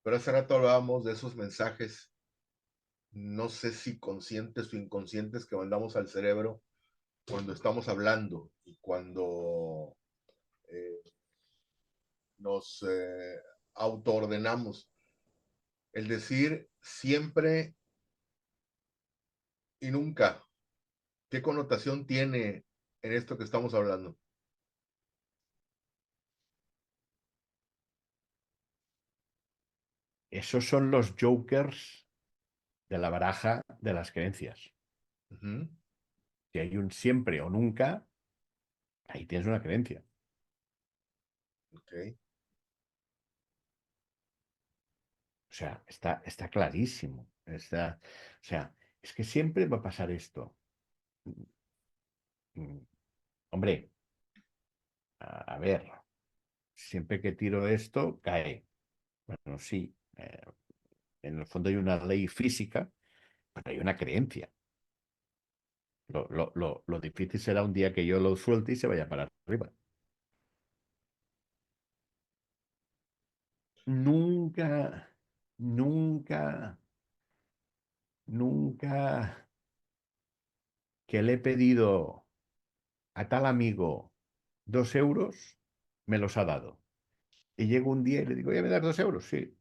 pero hace rato hablábamos de esos mensajes, no sé si conscientes o inconscientes, que mandamos al cerebro cuando estamos hablando y cuando eh, nos autoordenamos. El decir siempre y nunca, ¿qué connotación tiene en esto que estamos hablando? Esos son los jokers de la baraja de las creencias. Ujú. Si hay un siempre o nunca, ahí tienes una creencia. Ok. O sea, está clarísimo. O sea, es que siempre va a pasar esto. Mm, Hombre, a ver, siempre que tiro esto, cae. Bueno, sí, en el fondo hay una ley física, pero hay una creencia. Lo difícil será un día que yo lo suelte y se vaya para arriba. Nunca, nunca, nunca que le he pedido a tal amigo 2 euros, me los ha dado. Y llego un día y le digo, oye, ¿me das 2 euros? Sí.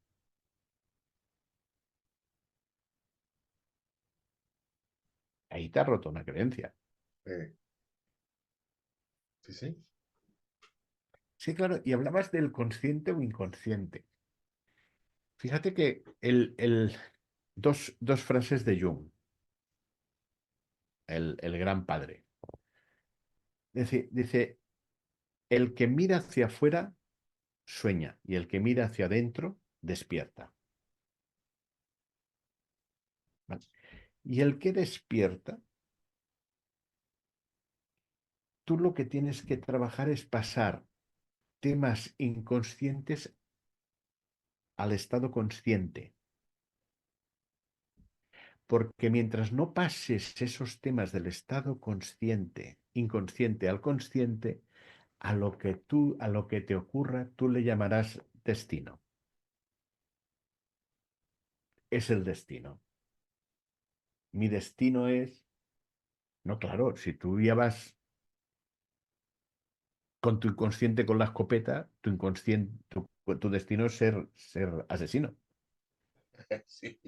ahí te ha roto una creencia. Sí, sí. Sí, claro, y hablabas del consciente o inconsciente. Fíjate que dos frases de Jung, el gran padre. Dice, el que mira hacia afuera sueña y el que mira hacia adentro despierta. ¿Vale? Y el que despierta, tú lo que tienes que trabajar es pasar temas inconscientes al estado consciente. Porque mientras no pases esos temas del estado consciente, inconsciente al consciente, a lo que te ocurra, tú le llamarás destino. Es el destino. Mi destino es, no, claro, si tú ya vas con tu inconsciente con la escopeta, tu inconsciente, tu destino es ser asesino. Sí,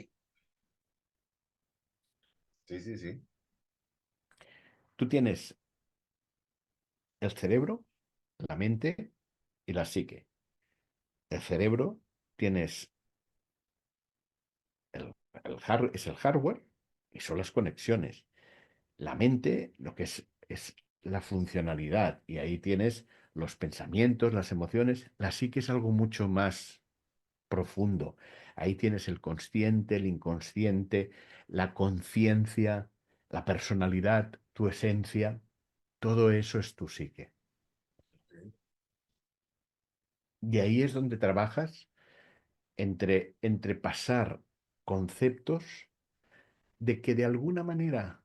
sí, sí, sí. Tú tienes el cerebro, la mente y la psique. El cerebro tienes es el hardware y son las conexiones. La mente, lo que es la funcionalidad, y ahí tienes los pensamientos, las emociones. La psique es algo mucho más profundo. Ahí tienes el consciente, el inconsciente, la conciencia, la personalidad, tu esencia. Todo eso es tu psique. Ok. Y ahí es donde trabajas entre pasar conceptos de que de alguna manera.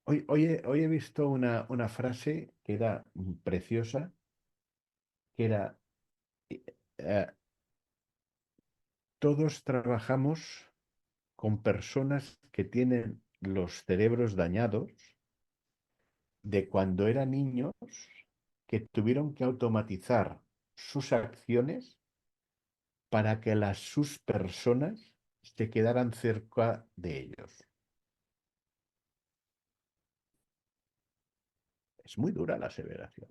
Hoy he visto una frase que era preciosa, que era, eh, todos trabajamos con personas que tienen los cerebros dañados de cuando eran niños, que tuvieron que automatizar sus acciones para que sus personas se quedaran cerca de ellos. Es muy dura la aseveración.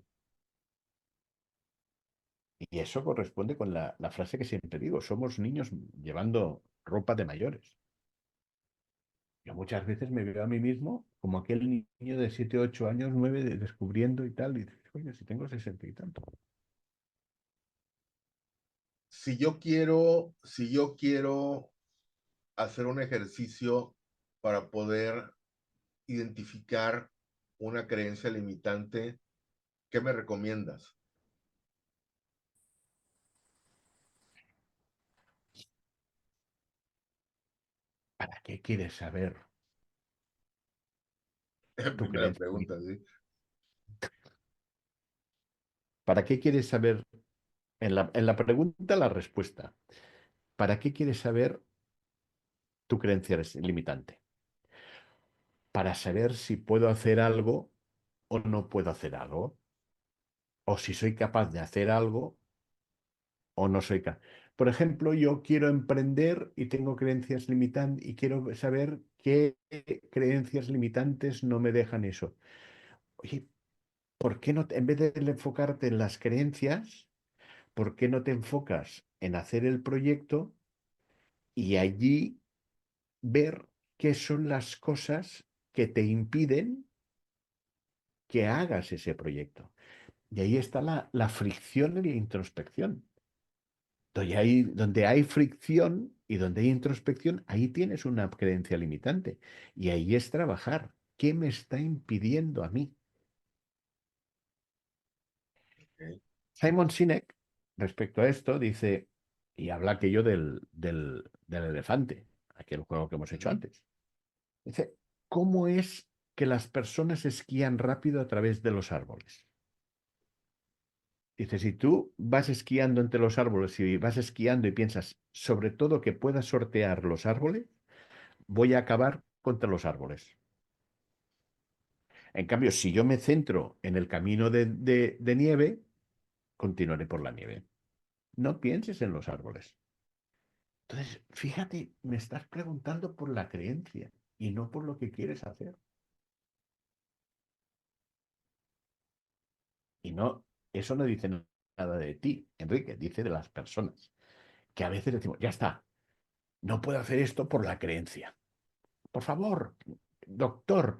Y eso corresponde con la frase que siempre digo, somos niños llevando ropa de mayores. Yo muchas veces me veo a mí mismo como aquel niño de 7 8 años, 9, descubriendo y tal, y dices, oye, si tengo 60 y tanto. Si yo quiero hacer un ejercicio para poder identificar una creencia limitante, ¿qué me recomiendas? ¿Para qué quieres saber tu Primera creencia? pregunta, ¿sí? ¿Para qué quieres saber, en la pregunta, la respuesta? ¿Para qué quieres saber tu creencia limitante? Para saber si puedo hacer algo o no puedo hacer algo, o si soy capaz de hacer algo o no soy capaz. Por ejemplo, yo quiero emprender y tengo creencias limitantes y quiero saber qué creencias limitantes no me dejan eso. Oye, ¿por qué no, en vez de enfocarte en las creencias, por qué no te enfocas en hacer el proyecto y allí ver qué son las cosas que te impiden que hagas ese proyecto? Y ahí está la fricción y la introspección. Donde hay fricción y donde hay introspección, ahí tienes una creencia limitante. Y ahí es trabajar. ¿Qué me está impidiendo a mí? Ok. Simon Sinek, respecto a esto, dice, y habla aquello del elefante, aquel juego que hemos hecho Ujú. antes. Dice, ¿cómo es que las personas esquían rápido a través de los árboles? Dice, si tú vas esquiando entre los árboles y vas esquiando y piensas, sobre todo que puedas sortear los árboles, voy a acabar contra los árboles. En cambio, si yo me centro en el camino de nieve, continuaré por la nieve. No pienses en los árboles. Entonces, fíjate, me estás preguntando por la creencia y no por lo que quieres hacer. Y no, eso no dice nada de ti, Enrique, dice de las personas. Que a veces decimos, ya está, no puedo hacer esto por la creencia. Por favor, doctor,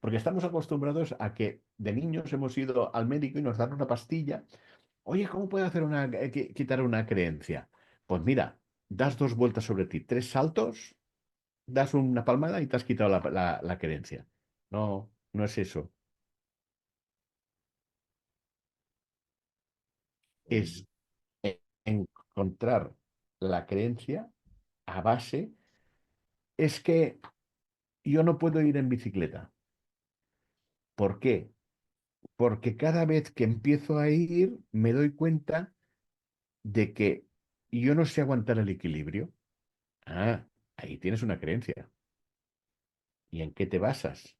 porque estamos acostumbrados a que de niños hemos ido al médico y nos dan una pastilla. Oye, ¿cómo puedo hacer quitar una creencia? Pues mira, das 2 vueltas sobre ti, 3 saltos, das una palmada y te has quitado la creencia. No, no es eso. Mm, Es encontrar la creencia a base. Es que yo no puedo ir en bicicleta. ¿Por qué? Porque cada vez que empiezo a ir me doy cuenta de que yo no sé aguantar el equilibrio. Ah, ahí tienes una creencia. ¿Y en qué te basas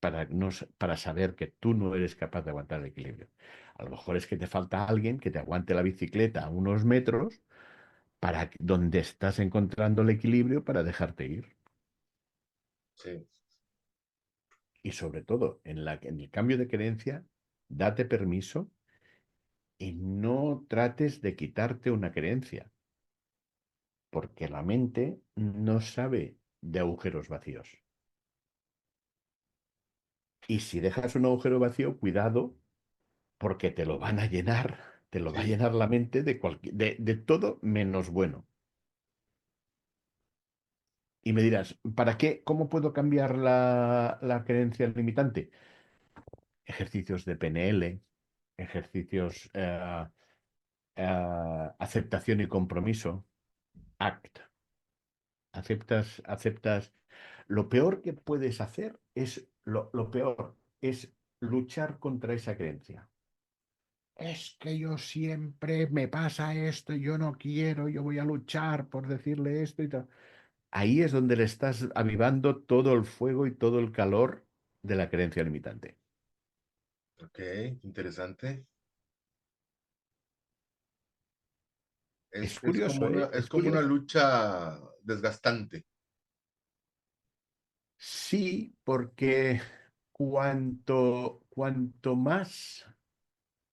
para saber que tú no eres capaz de aguantar el equilibrio? A lo mejor es que te falta alguien que te aguante la bicicleta a unos metros para donde estás encontrando el equilibrio para dejarte ir. sí, Y sobre todo, en el cambio de creencia, date permiso y no trates de quitarte una creencia, porque la mente no sabe de agujeros vacíos. Y si dejas un agujero vacío, cuidado, porque te lo van a llenar, te lo va a sí. llenar la mente de todo menos bueno. Y me dirás, ¿para qué? ¿Cómo puedo cambiar la creencia limitante? Ejercicios de PNL, ejercicios, aceptación y compromiso, ACT. Aceptas. Lo peor que puedes hacer lo peor es luchar contra esa creencia. Es que yo siempre me pasa esto, y yo no quiero, yo voy a luchar por decirle esto y tal. Ahí es donde le estás avivando todo el fuego y todo el calor de la creencia limitante. Ok, interesante. Es Es como curioso, ¿eh? es Es como una curioso. lucha desgastante. Sí, porque cuanto más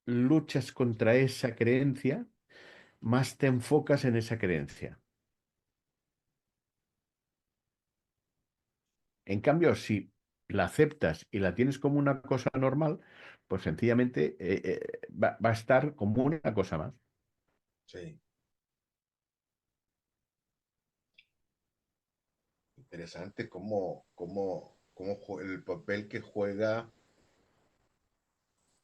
luchas contra esa creencia, más te enfocas en esa creencia. En cambio, si la aceptas y la tienes como una cosa normal, pues sencillamente va a estar como una cosa más. Sí, interesante el papel que juega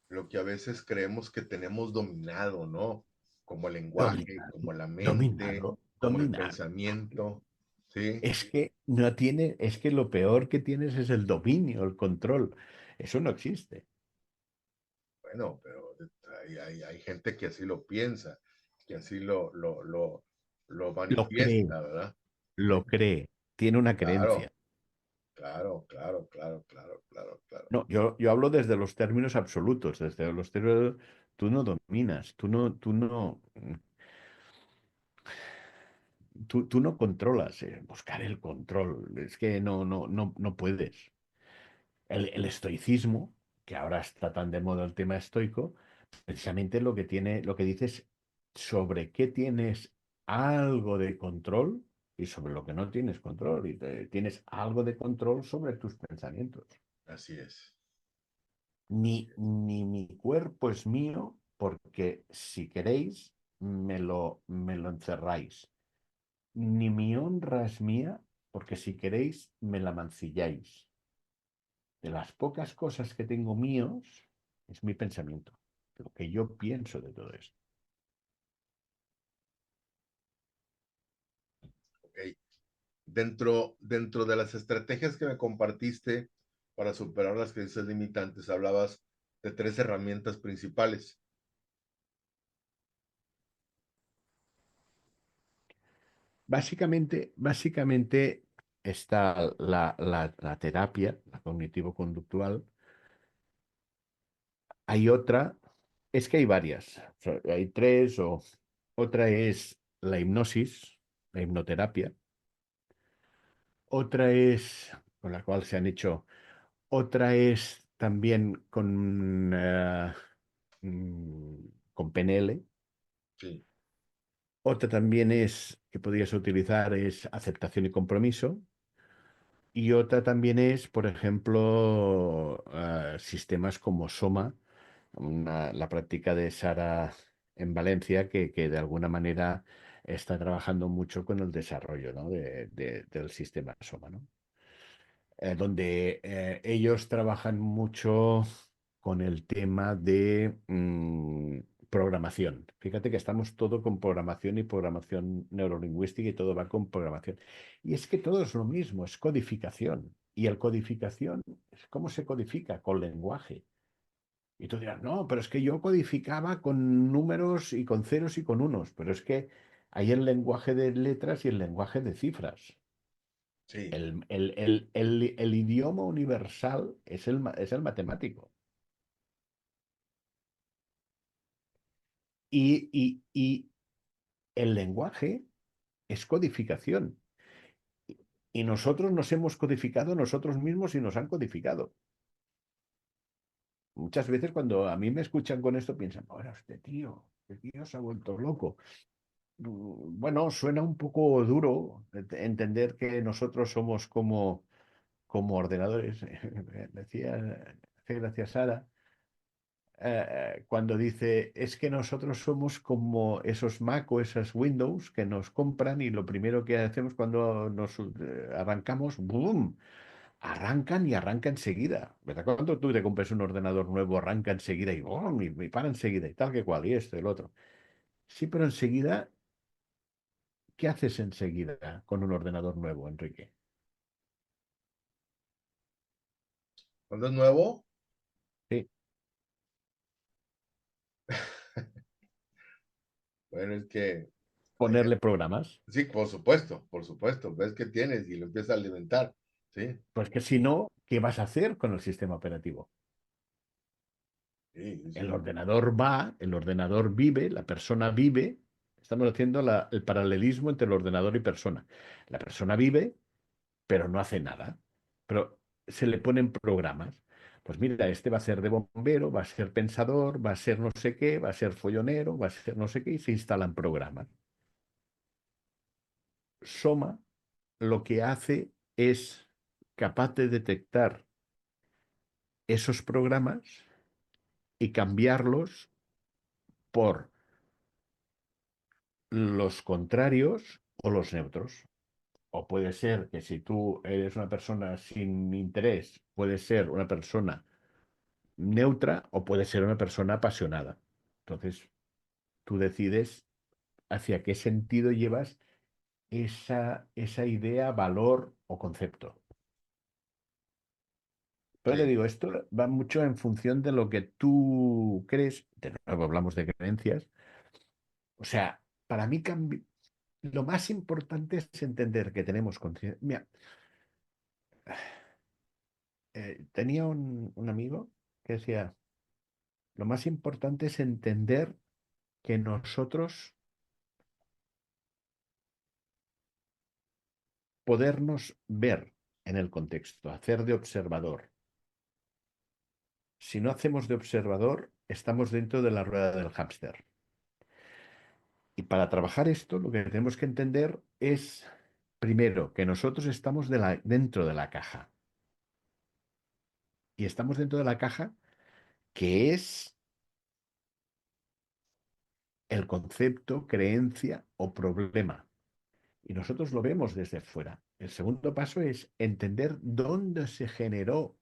lo que a veces creemos que tenemos dominado, ¿no? Como el lenguaje, Dominado, como la mente, dominado, como el dominado. pensamiento, ¿sí? Es que no tiene, es que lo peor que tienes es el dominio, el control. Eso no existe. Bueno, pero hay gente que así lo piensa, que así lo Lo cree, manifiesta, ¿verdad? Sí, lo cree, tiene una claro, creencia. claro, claro, claro, claro, claro, claro. No, yo hablo desde los términos absolutos, desde los términos, tú no dominas, tú no controlas, buscar el control, es que no puedes. El estoicismo, que ahora está tan de moda el tema estoico, precisamente lo que tiene, lo que dices sobre qué tienes algo de control y sobre lo que no tienes control, y tienes algo de control sobre tus pensamientos. Así es. Ni mi cuerpo es mío, porque si queréis, me lo encerráis. Ni mi honra es mía, porque si queréis, me la mancilláis. De las pocas cosas que tengo míos, es mi pensamiento, lo que yo pienso de todo esto. Ok. Dentro de las estrategias que me compartiste para superar las creencias limitantes, hablabas de tres herramientas principales. Básicamente está la terapia, la cognitivo-conductual. Hay otra, es que hay varias, o sea, hay tres, o otra es la hipnosis, la hipnoterapia. Otra es, con la cual se han hecho, otra es también con con PNL. Sí, Otra también que podrías utilizar es aceptación y compromiso. Y otra también es, por ejemplo, sistemas como Soma, la práctica de Sara en Valencia, que de alguna manera está trabajando mucho con el desarrollo, ¿no? del sistema Soma, ¿no? Donde ellos trabajan mucho con el tema de programación. Fíjate que estamos todo con programación y programación neurolingüística y todo va con programación. Y es que todo es lo mismo, es codificación. Y el codificación, ¿cómo se codifica? Con lenguaje. Y tú dirás, no, pero es que yo codificaba con números y con ceros y con unos, pero es que hay el lenguaje de letras y el lenguaje de cifras. sí, El idioma universal es el matemático. Y el lenguaje es codificación. Y nosotros nos hemos codificado nosotros mismos y nos han codificado. Muchas veces cuando a mí me escuchan con esto piensan, bueno, este tío se ha vuelto loco. Bueno, suena un poco duro entender que nosotros somos como ordenadores. Decía, hace gracia Sara, cuando dice, es que nosotros somos como esos Mac o esas Windows que nos compran y lo primero que hacemos cuando nos arrancamos, ¡boom! Arrancan y arranca enseguida. ¿Verdad? Cuando tú te compras un ordenador nuevo, arranca enseguida y ¡boom! Y para enseguida y tal que cual, y esto y el otro. Sí, pero enseguida, ¿qué haces enseguida con un ordenador nuevo, Enrique? cuando es nuevo, Sí, bueno, es que, ponerle programas. sí, por supuesto, ves que tienes y lo empiezas a alimentar, sí, Pues que si no, ¿qué vas a hacer con el sistema operativo? sí, sí, El sí, ordenador va, el ordenador vive, la persona vive. Estamos haciendo el paralelismo entre el ordenador y persona. La persona vive, pero no hace nada. Pero se le ponen programas. Pues mira, este va a ser de bombero, va a ser pensador, va a ser no sé qué, va a ser follonero, va a ser no sé qué, y se instalan programas. Soma lo que hace es capaz de detectar esos programas y cambiarlos por los contrarios o los neutros. O puede ser que si tú eres una persona sin interés, puede ser una persona neutra o puede ser una persona apasionada. Entonces, tú decides hacia qué sentido llevas esa idea, valor o concepto. Pero te sí, digo, esto va mucho en función de lo que tú crees. De nuevo hablamos de creencias. O sea, para mí lo más importante es entender que tenemos conciencia. Mira, tenía un amigo que decía, lo más importante es entender que nosotros podernos ver en el contexto, hacer de observador. Si no hacemos de observador, estamos dentro de la rueda del hámster. Y para trabajar esto, lo que tenemos que entender es, primero, que nosotros estamos dentro de la caja. Y estamos dentro de la caja que es el concepto, creencia o problema. Y nosotros lo vemos desde fuera. El segundo paso es entender dónde se generó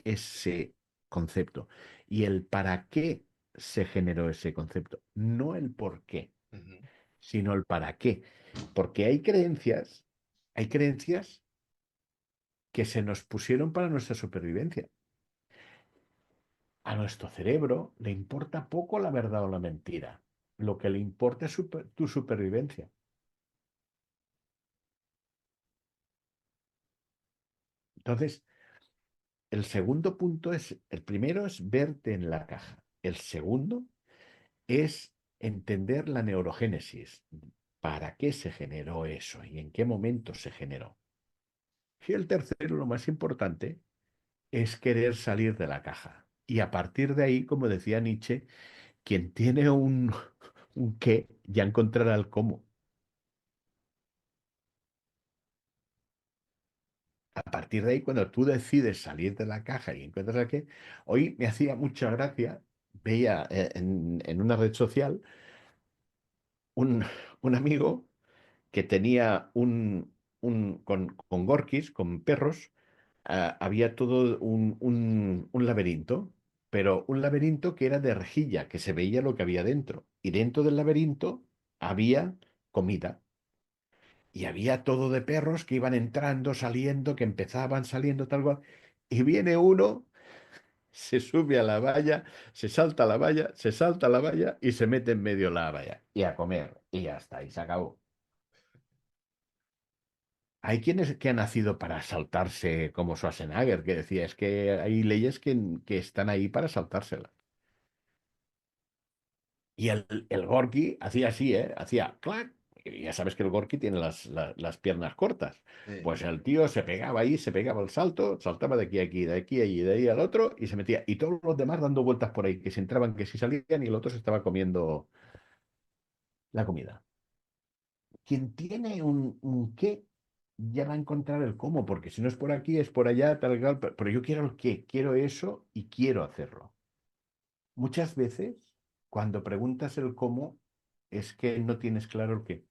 ese concepto y el para qué se generó ese concepto. No el por qué, ujú, sino el para qué. Porque hay creencias que se nos pusieron para nuestra supervivencia. A nuestro cerebro le importa poco la verdad o la mentira. Lo que le importa es tu supervivencia. Entonces, el segundo punto el primero es verte en la caja. El segundo es entender la neurogénesis. ¿Para qué se generó eso y en qué momento se generó? Y el tercero, lo más importante, es querer salir de la caja. Y a partir de ahí, como decía Nietzsche, quien tiene un qué ya encontrará el cómo. A partir de ahí, cuando tú decides salir de la caja y encuentras el qué, hoy me hacía mucha gracia, veía en una red social un, un amigo que tenía con gorkis, con perros, había todo un laberinto, pero un laberinto que era de rejilla, que se veía lo que había dentro. Y dentro del laberinto había comida. Y había todo de perros que iban entrando, saliendo, que empezaban saliendo, tal cual. Y viene uno, se sube a la valla, se salta a la valla, se salta a la valla y se mete en medio de la valla. Y a comer. Y ya está, y se acabó. Hay quienes que han nacido para saltarse, como Schwarzenegger, que decía, es que hay leyes que están ahí para saltárselas. Y el Gorky hacía así, ¿eh? Hacía clac. Y ya sabes que el Gorky tiene las piernas cortas. Sí. Pues el tío se pegaba ahí, se pegaba el salto, saltaba de aquí a aquí, de aquí a allí, de ahí al otro, y se metía. Y todos los demás dando vueltas por ahí, que se entraban, que si salían, y el otro se estaba comiendo la comida. Quien tiene un qué ya va a encontrar el cómo, porque si no es por aquí, es por allá, tal, tal, pero yo quiero el qué, quiero eso y quiero hacerlo. Muchas veces, cuando preguntas el cómo, es que no tienes claro el qué.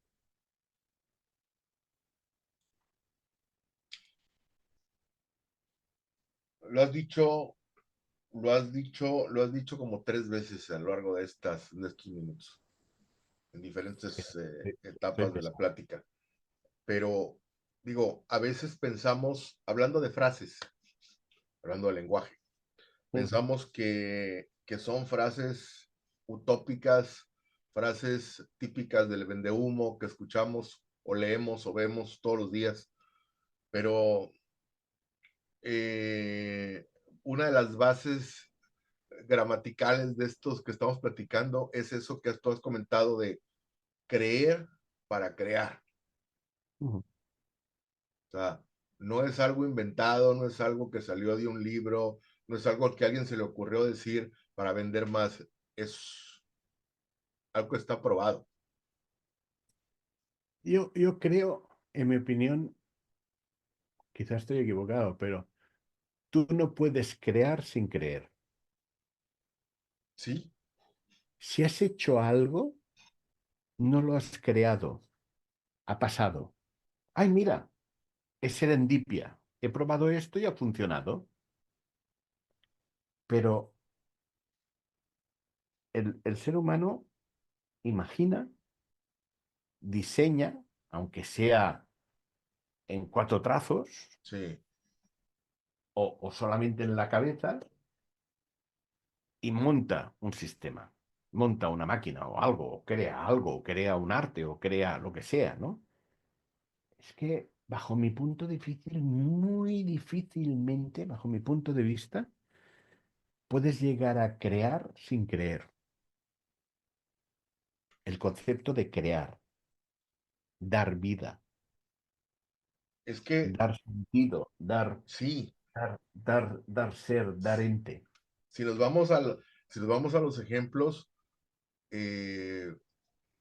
Lo has dicho, lo has dicho como 3 veces a lo largo de estos minutos, en diferentes Soy etapas de la pesado. plática. Pero digo, a veces pensamos, hablando del lenguaje, Ujú. pensamos que son frases utópicas, frases típicas del vendehumo que escuchamos o leemos o vemos todos los días, pero eh, una de las bases gramaticales de estos que estamos platicando es eso que tú has comentado de creer para crear. Ujú. O sea, no es algo inventado, no es algo que salió de un libro, no es algo que a alguien se le ocurrió decir para vender más, es algo que está probado. Yo creo, en mi opinión, quizás estoy equivocado, pero tú no puedes crear sin creer. ¿Sí? Si has hecho algo, no lo has creado, ha pasado. Ay, mira, es serendipia. He probado esto y ha funcionado, pero el ser humano imagina, diseña, aunque sea en cuatro trazos Sí. o solamente en la cabeza, y monta un sistema, monta una máquina o crea un arte, o crea lo que sea, ¿no? Es que, bajo mi punto difícil, muy difícilmente, bajo mi punto de vista, puedes llegar a crear sin creer. El concepto de crear, dar vida, Es que dar sentido, sí, dar ser, dar ente. si nos vamos si nos vamos a los ejemplos, eh,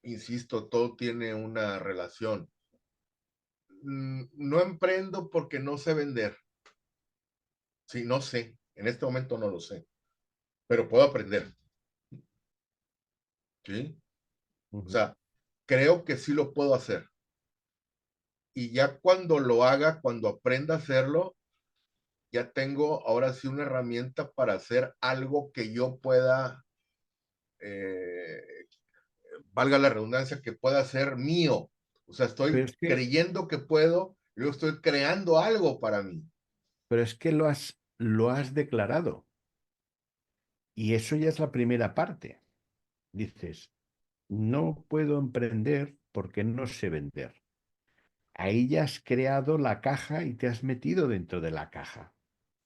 insisto, todo tiene una relación. No emprendo porque no sé vender. Sí, no sé. En este momento no lo sé, pero puedo aprender. ¿Sí? O Ujú. sea, creo que sí lo puedo hacer. Y ya cuando lo haga, cuando aprenda a hacerlo, ya tengo ahora sí una herramienta para hacer algo que yo pueda, eh, valga la redundancia, que pueda ser mío. O sea, Pero estoy es que, creyendo que puedo, yo estoy creando algo para mí. pero es que lo has declarado. Y eso ya es la primera parte. Dices, no puedo emprender porque no sé vender. Ahí ya has creado la caja y te has metido dentro de la caja.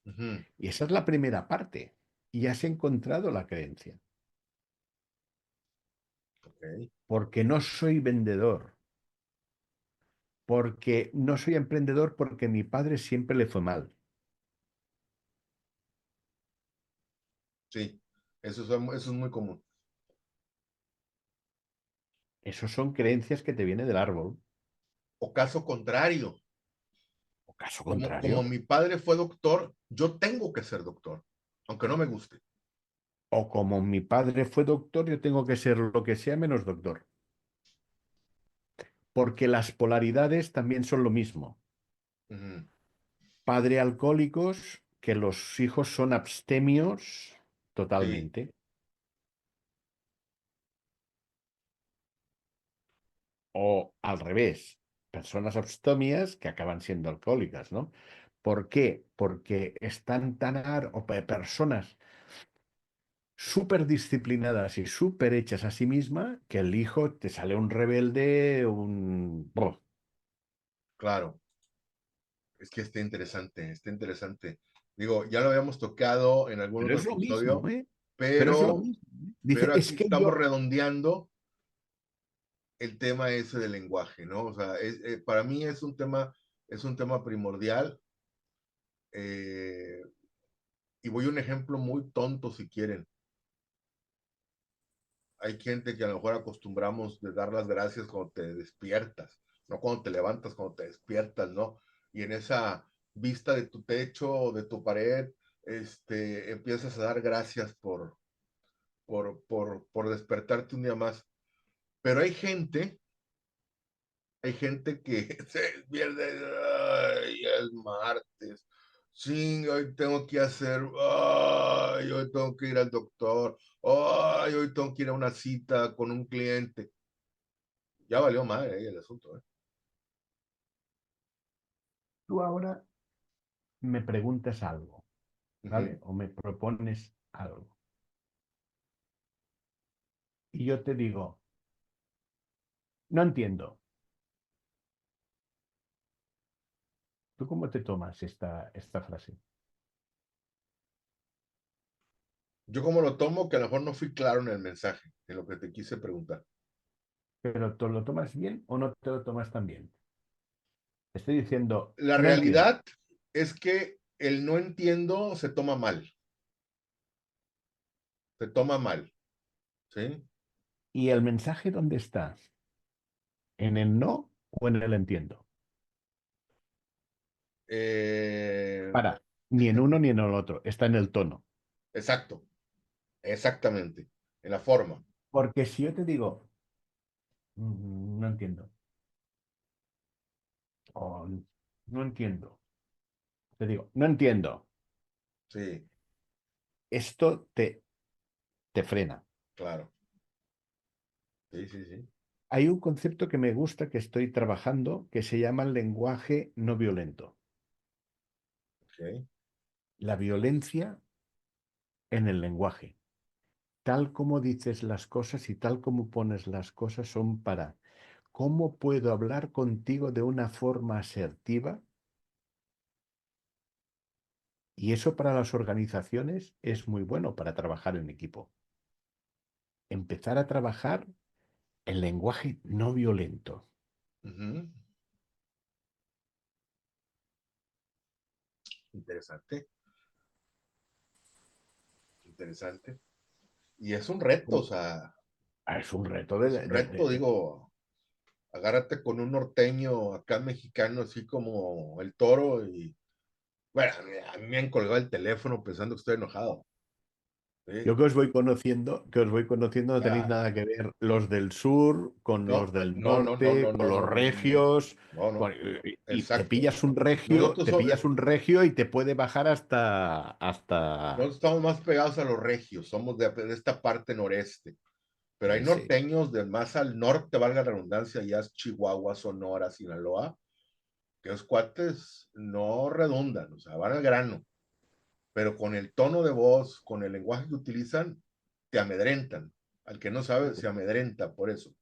Ujú. Y esa es la primera parte. Y has encontrado la creencia. Ok. Porque no soy vendedor. Porque no soy emprendedor porque mi padre siempre le fue mal. Sí, eso es muy común. Esos son creencias que te vienen del árbol. O caso contrario, O caso como contrario. mi padre fue doctor, yo tengo que ser doctor, aunque no me guste. O como mi padre fue doctor, yo tengo que ser lo que sea menos doctor. Porque las polaridades también son lo mismo. Ujú, Padre alcohólicos, que los hijos son abstemios sí, totalmente. O al revés, personas abstemias que acaban siendo alcohólicas, ¿no? ¿Por qué? Porque están personas súper disciplinadas y súper hechas a sí misma que el hijo te sale un rebelde, un... ¡Buah! claro. Es que está interesante, está interesante. Digo, ya lo habíamos tocado en algún Pero otro es lo mismo, episodio, ¿eh? Pero es lo pero, mismo, ¿eh? Dice, pero es aquí que estamos yo... redondeando el tema ese del lenguaje, ¿no? O sea, para mí es un tema primordial. eh, y voy a un ejemplo muy tonto si quieren. Hay gente que a lo mejor acostumbramos de dar las gracias cuando te despiertas, no cuando te levantas, cuando te despiertas, ¿no? Y en esa vista de tu techo, de tu pared, empiezas a dar gracias por despertarte un día más. Pero hay gente que se despierta, ay, es martes, sí, hoy tengo que hacer, ay, hoy tengo que ir al doctor, ay, hoy tengo que ir a una cita con un cliente. Ya valió madre el asunto, ¿eh? Tú ahora me preguntas algo, Ujú. ¿vale? O me propones algo. Y yo te digo, no entiendo. ¿Tú cómo te tomas esta frase? Yo como lo tomo, que a lo mejor no fui claro en el mensaje, en lo que te quise preguntar. ¿Pero te lo tomas bien o no te lo tomas tan bien? Te estoy diciendo, La no entiendo. realidad es que el no entiendo se toma mal, ¿sí? ¿Y el mensaje dónde está? ¿En el no o en el entiendo? Eh, Para, ni en uno ni en el otro, está en el tono. exacto, exactamente, en la forma. Porque si yo te digo, no entiendo, o no entiendo, te digo, no entiendo, Sí, esto te frena. claro. Sí, sí, sí. Hay un concepto que me gusta que estoy trabajando que se llama el lenguaje no violento. Ok. La violencia en el lenguaje. Tal como dices las cosas y tal como pones las cosas son para cómo puedo hablar contigo de una forma asertiva. Y eso para las organizaciones es muy bueno para trabajar en equipo. Empezar a trabajar el lenguaje no violento. Ujú. Interesante, interesante. Y es un reto, o sea, Es un reto es un reto, digo, agárrate con un norteño acá mexicano, así como el toro, y bueno, a mí me han colgado el teléfono pensando que estoy enojado. Yo ¿Sí? que os voy conociendo, no tenéis Ya, nada que ver los del sur con no, los del no, no, no, norte, no, con no, los no, no, no, regios, no, no, y te exacto. pillas un regio, Nosotros, te pillas un regio y te puede bajar hasta... nosotros estamos más pegados a los regios, somos de esta parte noreste, pero hay Sí. norteños de más al norte, valga la redundancia, ya es Chihuahua, Sonora, Sinaloa, que los cuates no redundan, o sea, van al grano, pero con el tono de voz, con el lenguaje que utilizan, te amedrentan. Al que no sabe, se amedrenta por eso.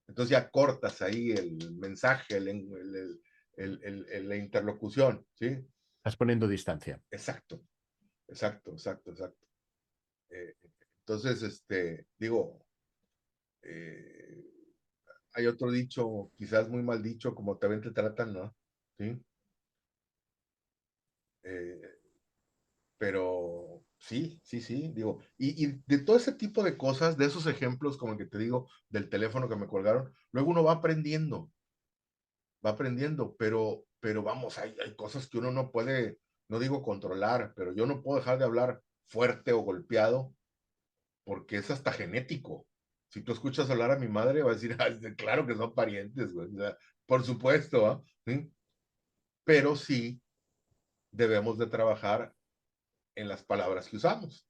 Entonces ya cortas ahí el mensaje, la interlocución, ¿sí? Estás poniendo distancia. Exacto, exacto, exacto, exacto. Eh, entonces, digo, eh, hay otro dicho, quizás muy mal dicho, como te ven, te tratan, ¿no? ¿Sí? Eh, pero Sí, sí, sí, digo, y de todo ese tipo de cosas, de esos ejemplos, como el que te digo, del teléfono que me colgaron, luego uno va aprendiendo, pero vamos, hay cosas que uno no puede, no digo controlar, pero yo no puedo dejar de hablar fuerte o golpeado porque es hasta genético. Si tú escuchas hablar a mi madre, va a decir, "Ah, claro que son parientes, güey". O sea, por supuesto, ¿ah? ¿Sí? Pero sí debemos de trabajar en las palabras que usamos,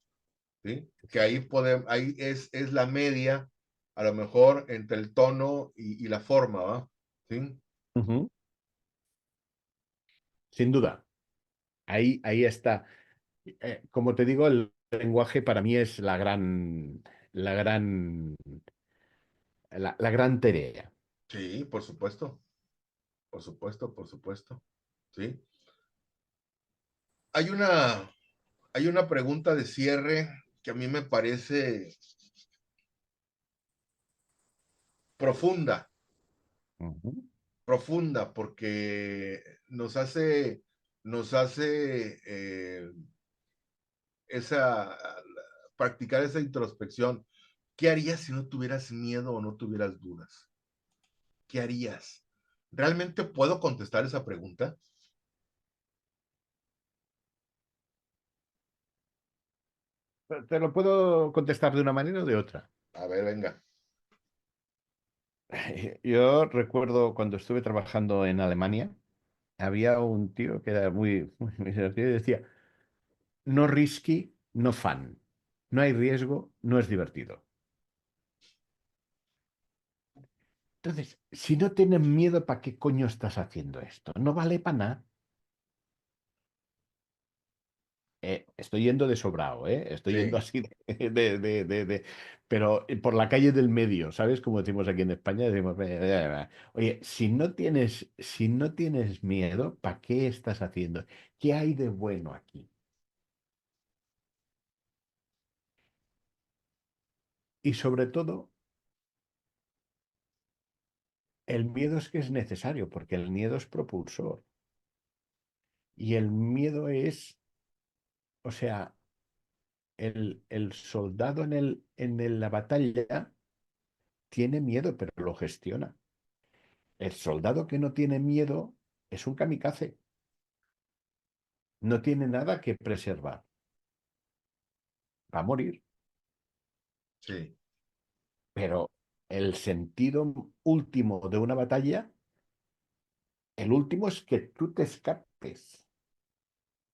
¿sí? Que ahí podemos, ahí es la media, a lo mejor entre el tono y la forma, ¿va? ¿Sí? Ujú. Sin duda. Ahí está. Como te digo, el lenguaje para mí es la gran, la gran tarea. Sí, por supuesto, por supuesto, por supuesto, ¿sí? Hay una, hay una pregunta de cierre que a mí me parece profunda, Ujú. profunda, porque nos hace esa, practicar esa introspección. ¿Qué harías si no tuvieras miedo o no tuvieras dudas? ¿Qué harías? ¿Realmente puedo contestar esa pregunta? Te lo puedo contestar de una manera o de otra. A ver, venga. Yo recuerdo cuando estuve trabajando en Alemania, había un tío que era muy divertido y decía, no risky, no fun. No hay riesgo, no es divertido. Entonces, si no tienes miedo, ¿para qué coño estás haciendo esto? No vale para nada. Estoy yendo de sobrado, ¿eh? Estoy yendo Sí, así pero por la calle del medio, ¿sabes? Como decimos aquí en España, decimos, oye, si no tienes miedo, ¿para qué estás haciendo? ¿Qué hay de bueno aquí? Y sobre todo, el miedo es que es necesario, porque el miedo es propulsor. Y el miedo es, o sea, el soldado la batalla tiene miedo, pero lo gestiona. El soldado que no tiene miedo es un kamikaze, no tiene nada que preservar, va a morir. sí, Pero el sentido último de una batalla, el último es que tú te escapes.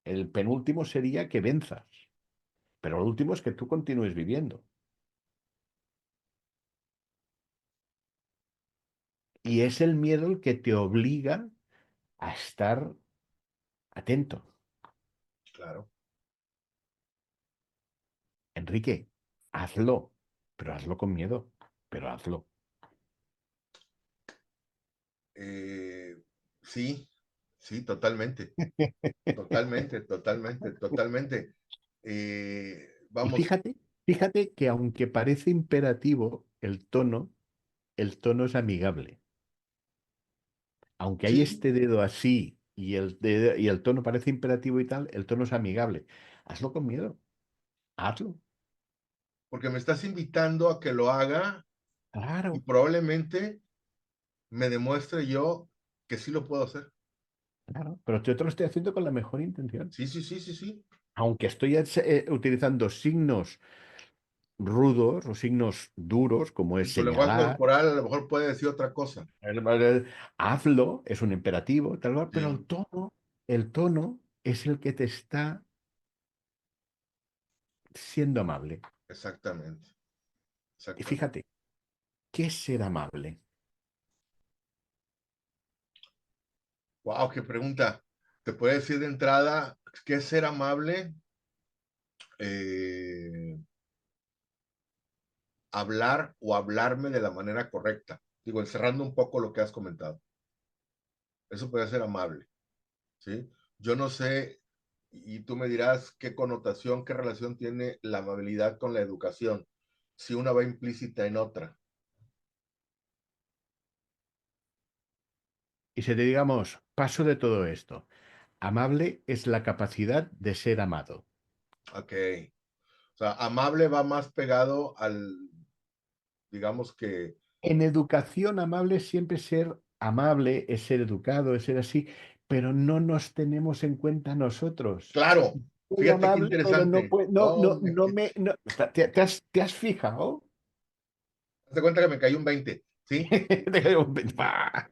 El penúltimo sería que venzas, pero el último es que tú continúes viviendo. Y es el miedo el que te obliga a estar atento. claro. Enrique, hazlo, pero hazlo con miedo, pero hazlo. Eh, sí, sí, totalmente, totalmente, totalmente, totalmente. Y Vamos, fíjate que aunque parece imperativo el tono es amigable. Aunque hay sí, este dedo así y el tono parece imperativo y tal, el tono es amigable. Hazlo con miedo, hazlo. porque me estás invitando a que lo haga y Claro, probablemente me demuestre yo que sí lo puedo hacer. claro. Pero yo te lo estoy haciendo con la mejor intención. Sí, sí, sí, sí, sí. Aunque estoy utilizando signos rudos o signos duros, como Y es tu lenguaje señalar, corporal a lo mejor puede decir otra cosa. hazlo, es un imperativo, tal cual, pero Sí, el tono es el que te está siendo amable. exactamente, Y exactamente. fíjate, ¿qué es ser amable? Wow, qué pregunta. Te puede decir de entrada qué es ser amable. Eh, hablar o hablarme de la manera correcta. Digo, encerrando un poco lo que has comentado. Eso puede ser amable, ¿sí? Yo no sé, y tú me dirás qué connotación, qué relación tiene la amabilidad con la educación, si una va implícita en otra. Y si te digamos, paso de todo esto, amable es la capacidad de ser amado. Ok. O sea, amable va más pegado al, digamos que, En educación amable siempre ser amable es ser educado, es ser así, pero no nos tenemos en cuenta nosotros. claro, Soy fíjate qué amable, pero no interesante. puedo, Oh, ¿te has fijado? haz de cuenta que me cayó un 20, ¿sí? Bah,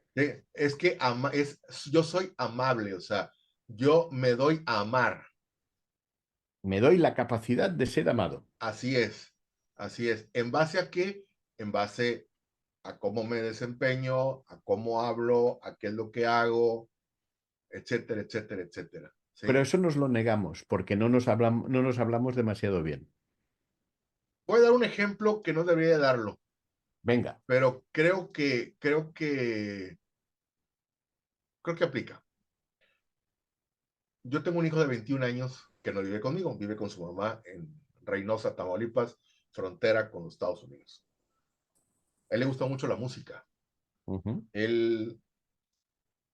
Es que yo soy amable, o sea, yo me doy a amar. me doy la capacidad de ser amado. Así es, así es. ¿En base a qué? En base a cómo me desempeño, a cómo hablo, a qué es lo que hago, etcétera, etcétera, etcétera. Pero ¿Sí? eso nos lo negamos porque no nos hablamos demasiado bien. Voy a dar un ejemplo que no debería darlo, Venga. pero creo que aplica. Yo tengo un hijo de 21 años que no vive conmigo, vive con su mamá en Reynosa, Tamaulipas, frontera con los Estados Unidos. A él le gusta mucho la música. Ujú. Él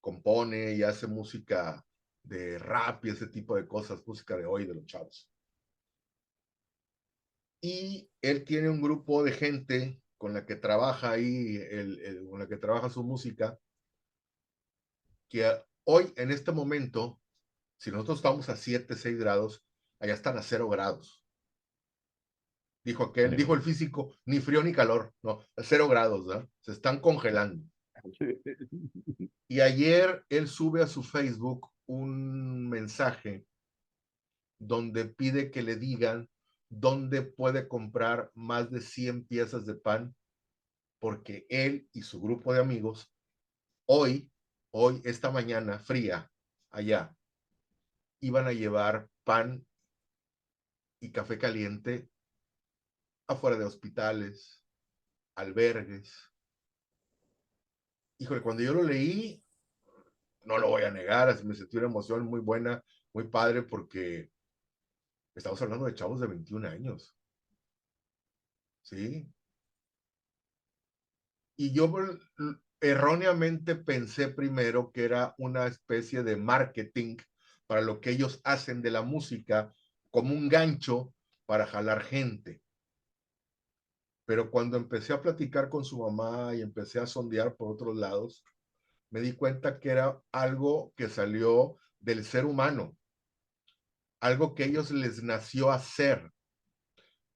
compone y hace música de rap y ese tipo de cosas, música de hoy de los chavos. Y él tiene un grupo de gente con la que trabaja ahí, con la que trabaja su música, que hoy, en este momento, si nosotros estamos a 7, 6 grados, allá están a 0 grados. Dijo aquel, dijo el Tremendo. físico, ni frío ni calor, no, a 0 grados, ¿verdad? Se están congelando. Y ayer él sube a su Facebook un mensaje donde pide que le digan dónde puede comprar más de 100 piezas de pan, porque él y su grupo de amigos, hoy, esta mañana fría, allá, iban a llevar pan y café caliente afuera de hospitales, albergues. Híjole, cuando yo lo leí, no lo voy a negar, así me sentí una emoción muy buena, muy padre, porque estamos hablando de chavos de 21 años, ¿sí? Y yo erróneamente pensé primero que era una especie de marketing para lo que ellos hacen de la música como un gancho para jalar gente. Pero cuando empecé a platicar con su mamá y empecé a sondear por otros lados, me di cuenta que era algo que salió del ser humano, algo que ellos les nació hacer.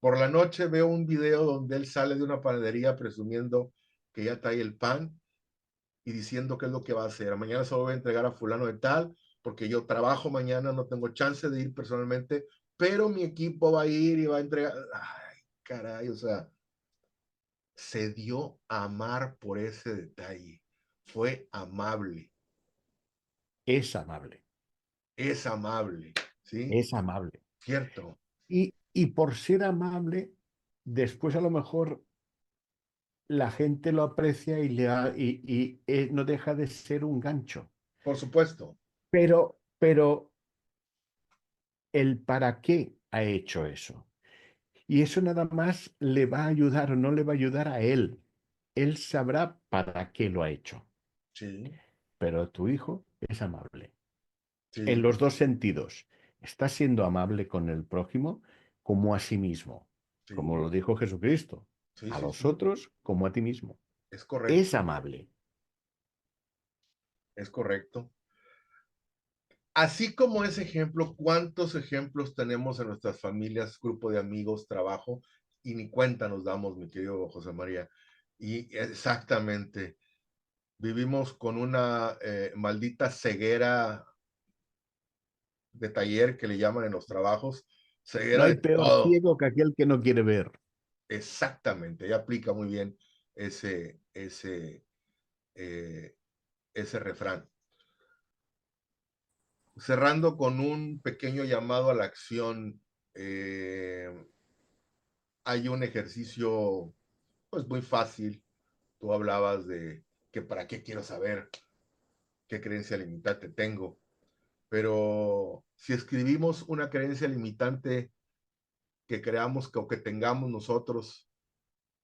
Por la noche veo un video donde él sale de una panadería presumiendo que ya trae el pan y diciendo qué es lo que va a hacer. Mañana se lo voy a entregar a fulano de tal, porque yo trabajo mañana, no tengo chance de ir personalmente, pero mi equipo va a ir y va a entregar. Ay, caray, o sea, se dio a amar por ese detalle. Fue amable, Amable, es amable, ¿sí? es amable. Cierto, Y por ser amable, después a lo mejor la gente lo aprecia y no deja de ser un gancho. por supuesto. Pero el para qué ha hecho eso. Y eso nada más le va a ayudar o no le va a ayudar a él. Él sabrá para qué lo ha hecho. Sí, Pero tu hijo es amable. En sí, los dos sentidos. Está siendo amable con el prójimo como a sí mismo, como sí, lo dijo Jesucristo. sí, A sí, los sí, otros como a ti mismo. es Es correcto, amable. es correcto. Así como ese ejemplo, ¿cuántos ejemplos tenemos en nuestras familias, grupo de amigos, trabajo? Y ni cuenta nos damos, mi querido José María. Y exactamente, vivimos con una maldita ceguera de taller que le llaman en los trabajos, No ceguera hay de peor todo. ciego que aquel que no quiere ver. Exactamente, ella aplica muy bien ese, ese, eh, ese refrán. Cerrando con un pequeño llamado a la acción, eh, hay un ejercicio pues muy fácil. Tú hablabas de que para qué quiero saber qué creencia limitante tengo, pero si escribimos una creencia limitante que creamos o que tengamos nosotros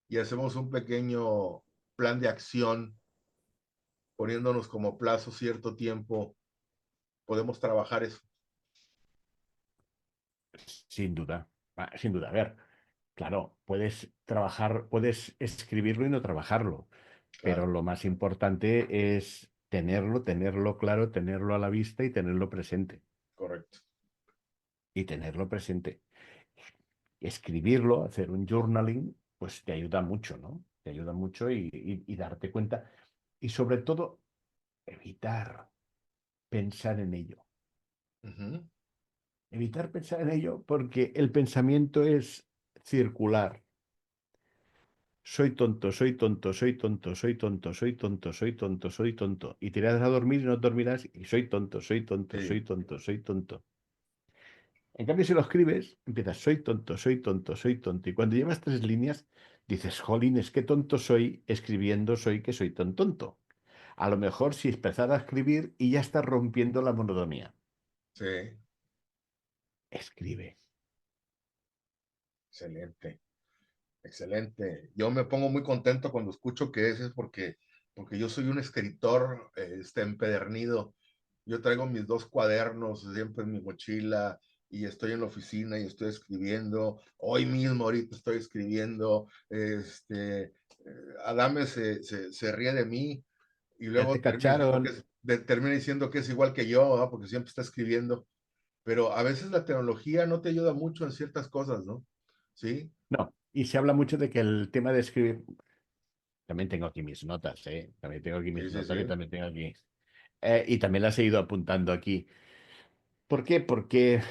y hacemos un pequeño plan de acción poniéndonos como plazo cierto tiempo, podemos trabajar eso. Sin duda, sin duda. A ver, claro, puedes trabajar, puedes escribirlo y no trabajarlo, pero Claro, lo más importante es tenerlo claro, tenerlo a la vista y tenerlo presente. correcto. Y tenerlo presente. Escribirlo, hacer un journaling, pues te ayuda mucho, ¿no? Te ayuda mucho y darte cuenta. Y sobre todo, evitar pensar en ello. Ujú. Evitar pensar en ello porque el pensamiento es circular. Soy tonto, soy tonto, soy tonto, soy tonto, soy tonto, soy tonto, soy tonto. Y te irás a dormir y no dormirás y soy tonto, soy tonto, soy Sí, tonto, soy tonto. En cambio, si lo escribes, empiezas, soy tonto, soy tonto, soy tonto. Y cuando llevas 3 líneas, dices, jolines, qué tonto soy escribiendo, soy que soy tan tonto. A lo mejor si empezar a escribir y ya estás rompiendo la monotonía. sí, Escribe. excelente, excelente. Yo me pongo muy contento cuando escucho que ese es porque yo soy un escritor empedernido. Yo traigo mis 2 cuadernos siempre en mi mochila y estoy en la oficina y estoy escribiendo. Hoy mismo, ahorita estoy escribiendo. Adame se ríe de mí y Ya luego te cacharon. termina diciendo que es igual que yo, ¿no? Porque siempre está escribiendo. Pero a veces la tecnología no te ayuda mucho en ciertas cosas, ¿no? Sí, No. Y se habla mucho de que el tema de escribir. También tengo aquí mis notas, ¿eh? También tengo aquí sí, mis sí, notas y sí, también tengo aquí. Y también las he ido apuntando aquí. ¿Por qué? Porque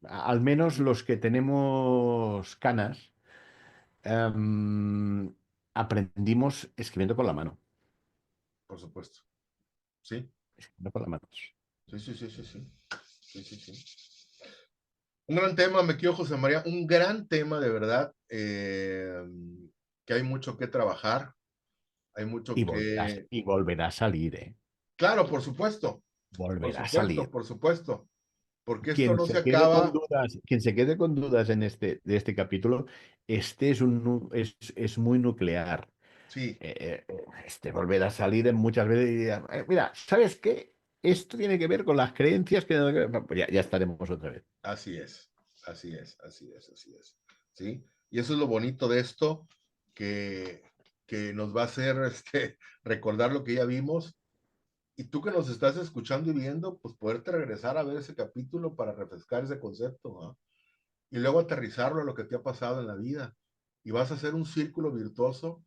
al menos los que tenemos canas, em, aprendimos escribiendo con la mano. por supuesto. Sí, Escribiendo con la mano. sí, sí, sí, sí, sí, sí, sí, sí. Un gran tema, me quiero José María, un gran tema de verdad, que hay mucho que trabajar, hay mucho que... Y volverá a salir, ¿eh? Claro, por supuesto, por Volverá a supuesto, salir. por supuesto, porque esto Quien no se se quede con acaba, dudas, quien se quede con dudas en de este capítulo, este es, es muy nuclear. sí, Este volverá a salir en muchas veces y dirá, mira, ¿sabes qué? Esto tiene que ver con las creencias que... Pues ya estaremos otra vez. así es, así es, así es, así es, ¿sí? Y eso es lo bonito de esto, que, que nos va a hacer recordar lo que ya vimos. Y tú que nos estás escuchando y viendo, pues poderte regresar a ver ese capítulo para refrescar ese concepto, ¿no? Y luego aterrizarlo a lo que te ha pasado en la vida. Y vas a hacer un círculo virtuoso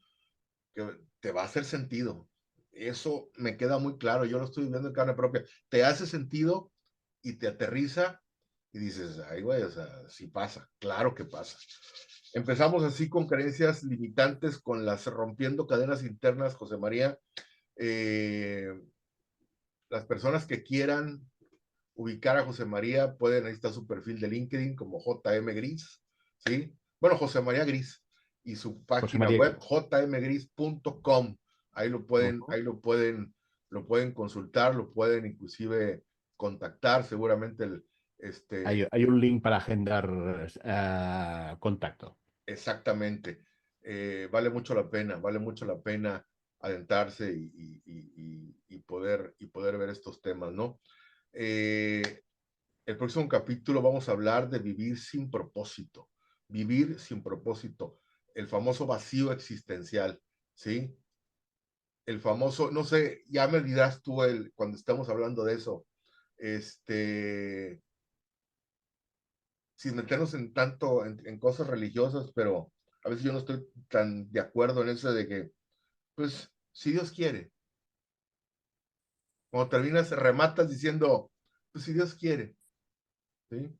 que te va a hacer sentido. Eso me queda muy claro, yo lo estoy viendo en carne propia. Te hace sentido y te aterriza y dices, ay, güey, o sea, sí pasa, claro que pasa. Empezamos así con creencias limitantes, con las rompiendo cadenas internas, José María. Eh, las personas que quieran ubicar a José María pueden, ahí está su perfil de LinkedIn como JM Gris, ¿sí? Bueno, José María Gris y su José página María. web jmgris.com. Ahí Ujú. lo pueden consultar, lo pueden inclusive contactar, seguramente Hay un link para agendar contacto. exactamente. Vale mucho la pena adentrarse y poder ver estos temas, ¿no? Eh, el próximo capítulo vamos a hablar de vivir sin propósito, el famoso vacío existencial, ¿sí? El famoso, no sé, ya me dirás tú cuando estamos hablando de eso, este, sin meternos en tanto en cosas religiosas, pero a veces yo no estoy tan de acuerdo en eso de que, pues, si Dios quiere, cuando terminas, rematas diciendo, pues si Dios quiere, ¿sí?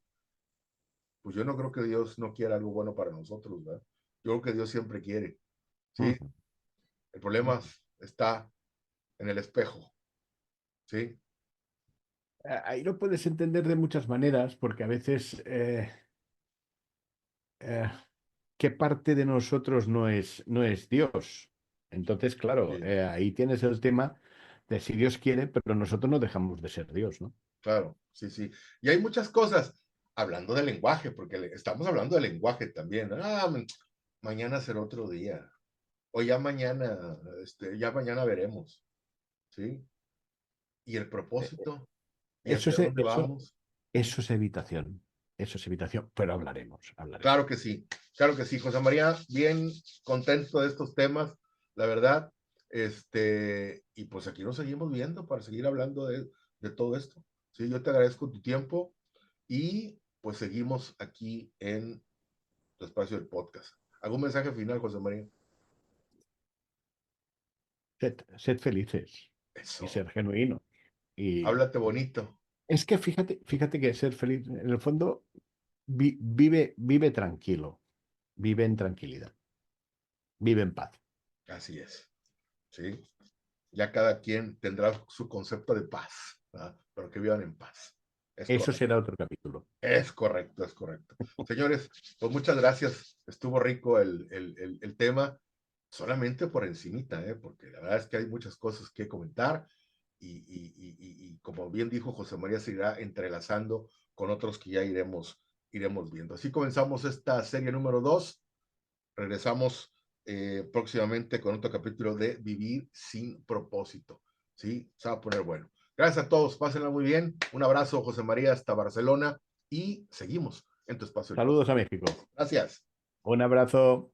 Pues yo no creo que Dios no quiera algo bueno para nosotros, ¿verdad? Yo creo que Dios siempre quiere, ¿sí? Ujú. El problema está en el espejo, ¿sí? Ahí lo puedes entender de muchas maneras, porque a veces, eh, ¿qué parte de nosotros no es Dios? Entonces, claro, Sí, ahí tienes el tema de si Dios quiere, pero nosotros no dejamos de ser Dios, ¿no? claro, sí, sí. Y hay muchas cosas, hablando de lenguaje, porque estamos hablando de lenguaje también. Mañana será otro día, o ya mañana veremos, ¿sí? Y el Eh, propósito, y Eso hacia es, dónde eso, vamos. eso es evitación. eso es invitación, pero hablaremos. Claro que sí, José María, bien contento de estos temas, la verdad, y pues aquí nos seguimos viendo para seguir hablando de todo esto. Sí, yo te agradezco tu tiempo y pues seguimos aquí en tu espacio del podcast. ¿Algún mensaje final, José María? Sed felices Eso, y ser genuinos. Y háblate bonito. es que fíjate que ser feliz, en el fondo, vive tranquilo, vive en tranquilidad, vive en paz. Así es, ¿sí? Ya cada quien tendrá su concepto de paz, ¿verdad? Pero que vivan en paz. Es Eso correcto. será otro capítulo. Es correcto, es correcto. Señores, pues muchas gracias. Estuvo rico el tema, solamente por encimita, porque la verdad es que hay muchas cosas que comentar y como bien dijo José María, se irá entrelazando con otros que ya iremos viendo. Así comenzamos esta serie número 2. Regresamos próximamente con otro capítulo de Vivir sin propósito. ¿Sí? Se va a poner bueno. Gracias a todos, pásenla muy bien. Un abrazo, José María, hasta Barcelona y seguimos en tu espacio. Saludos a México. Gracias. Un abrazo.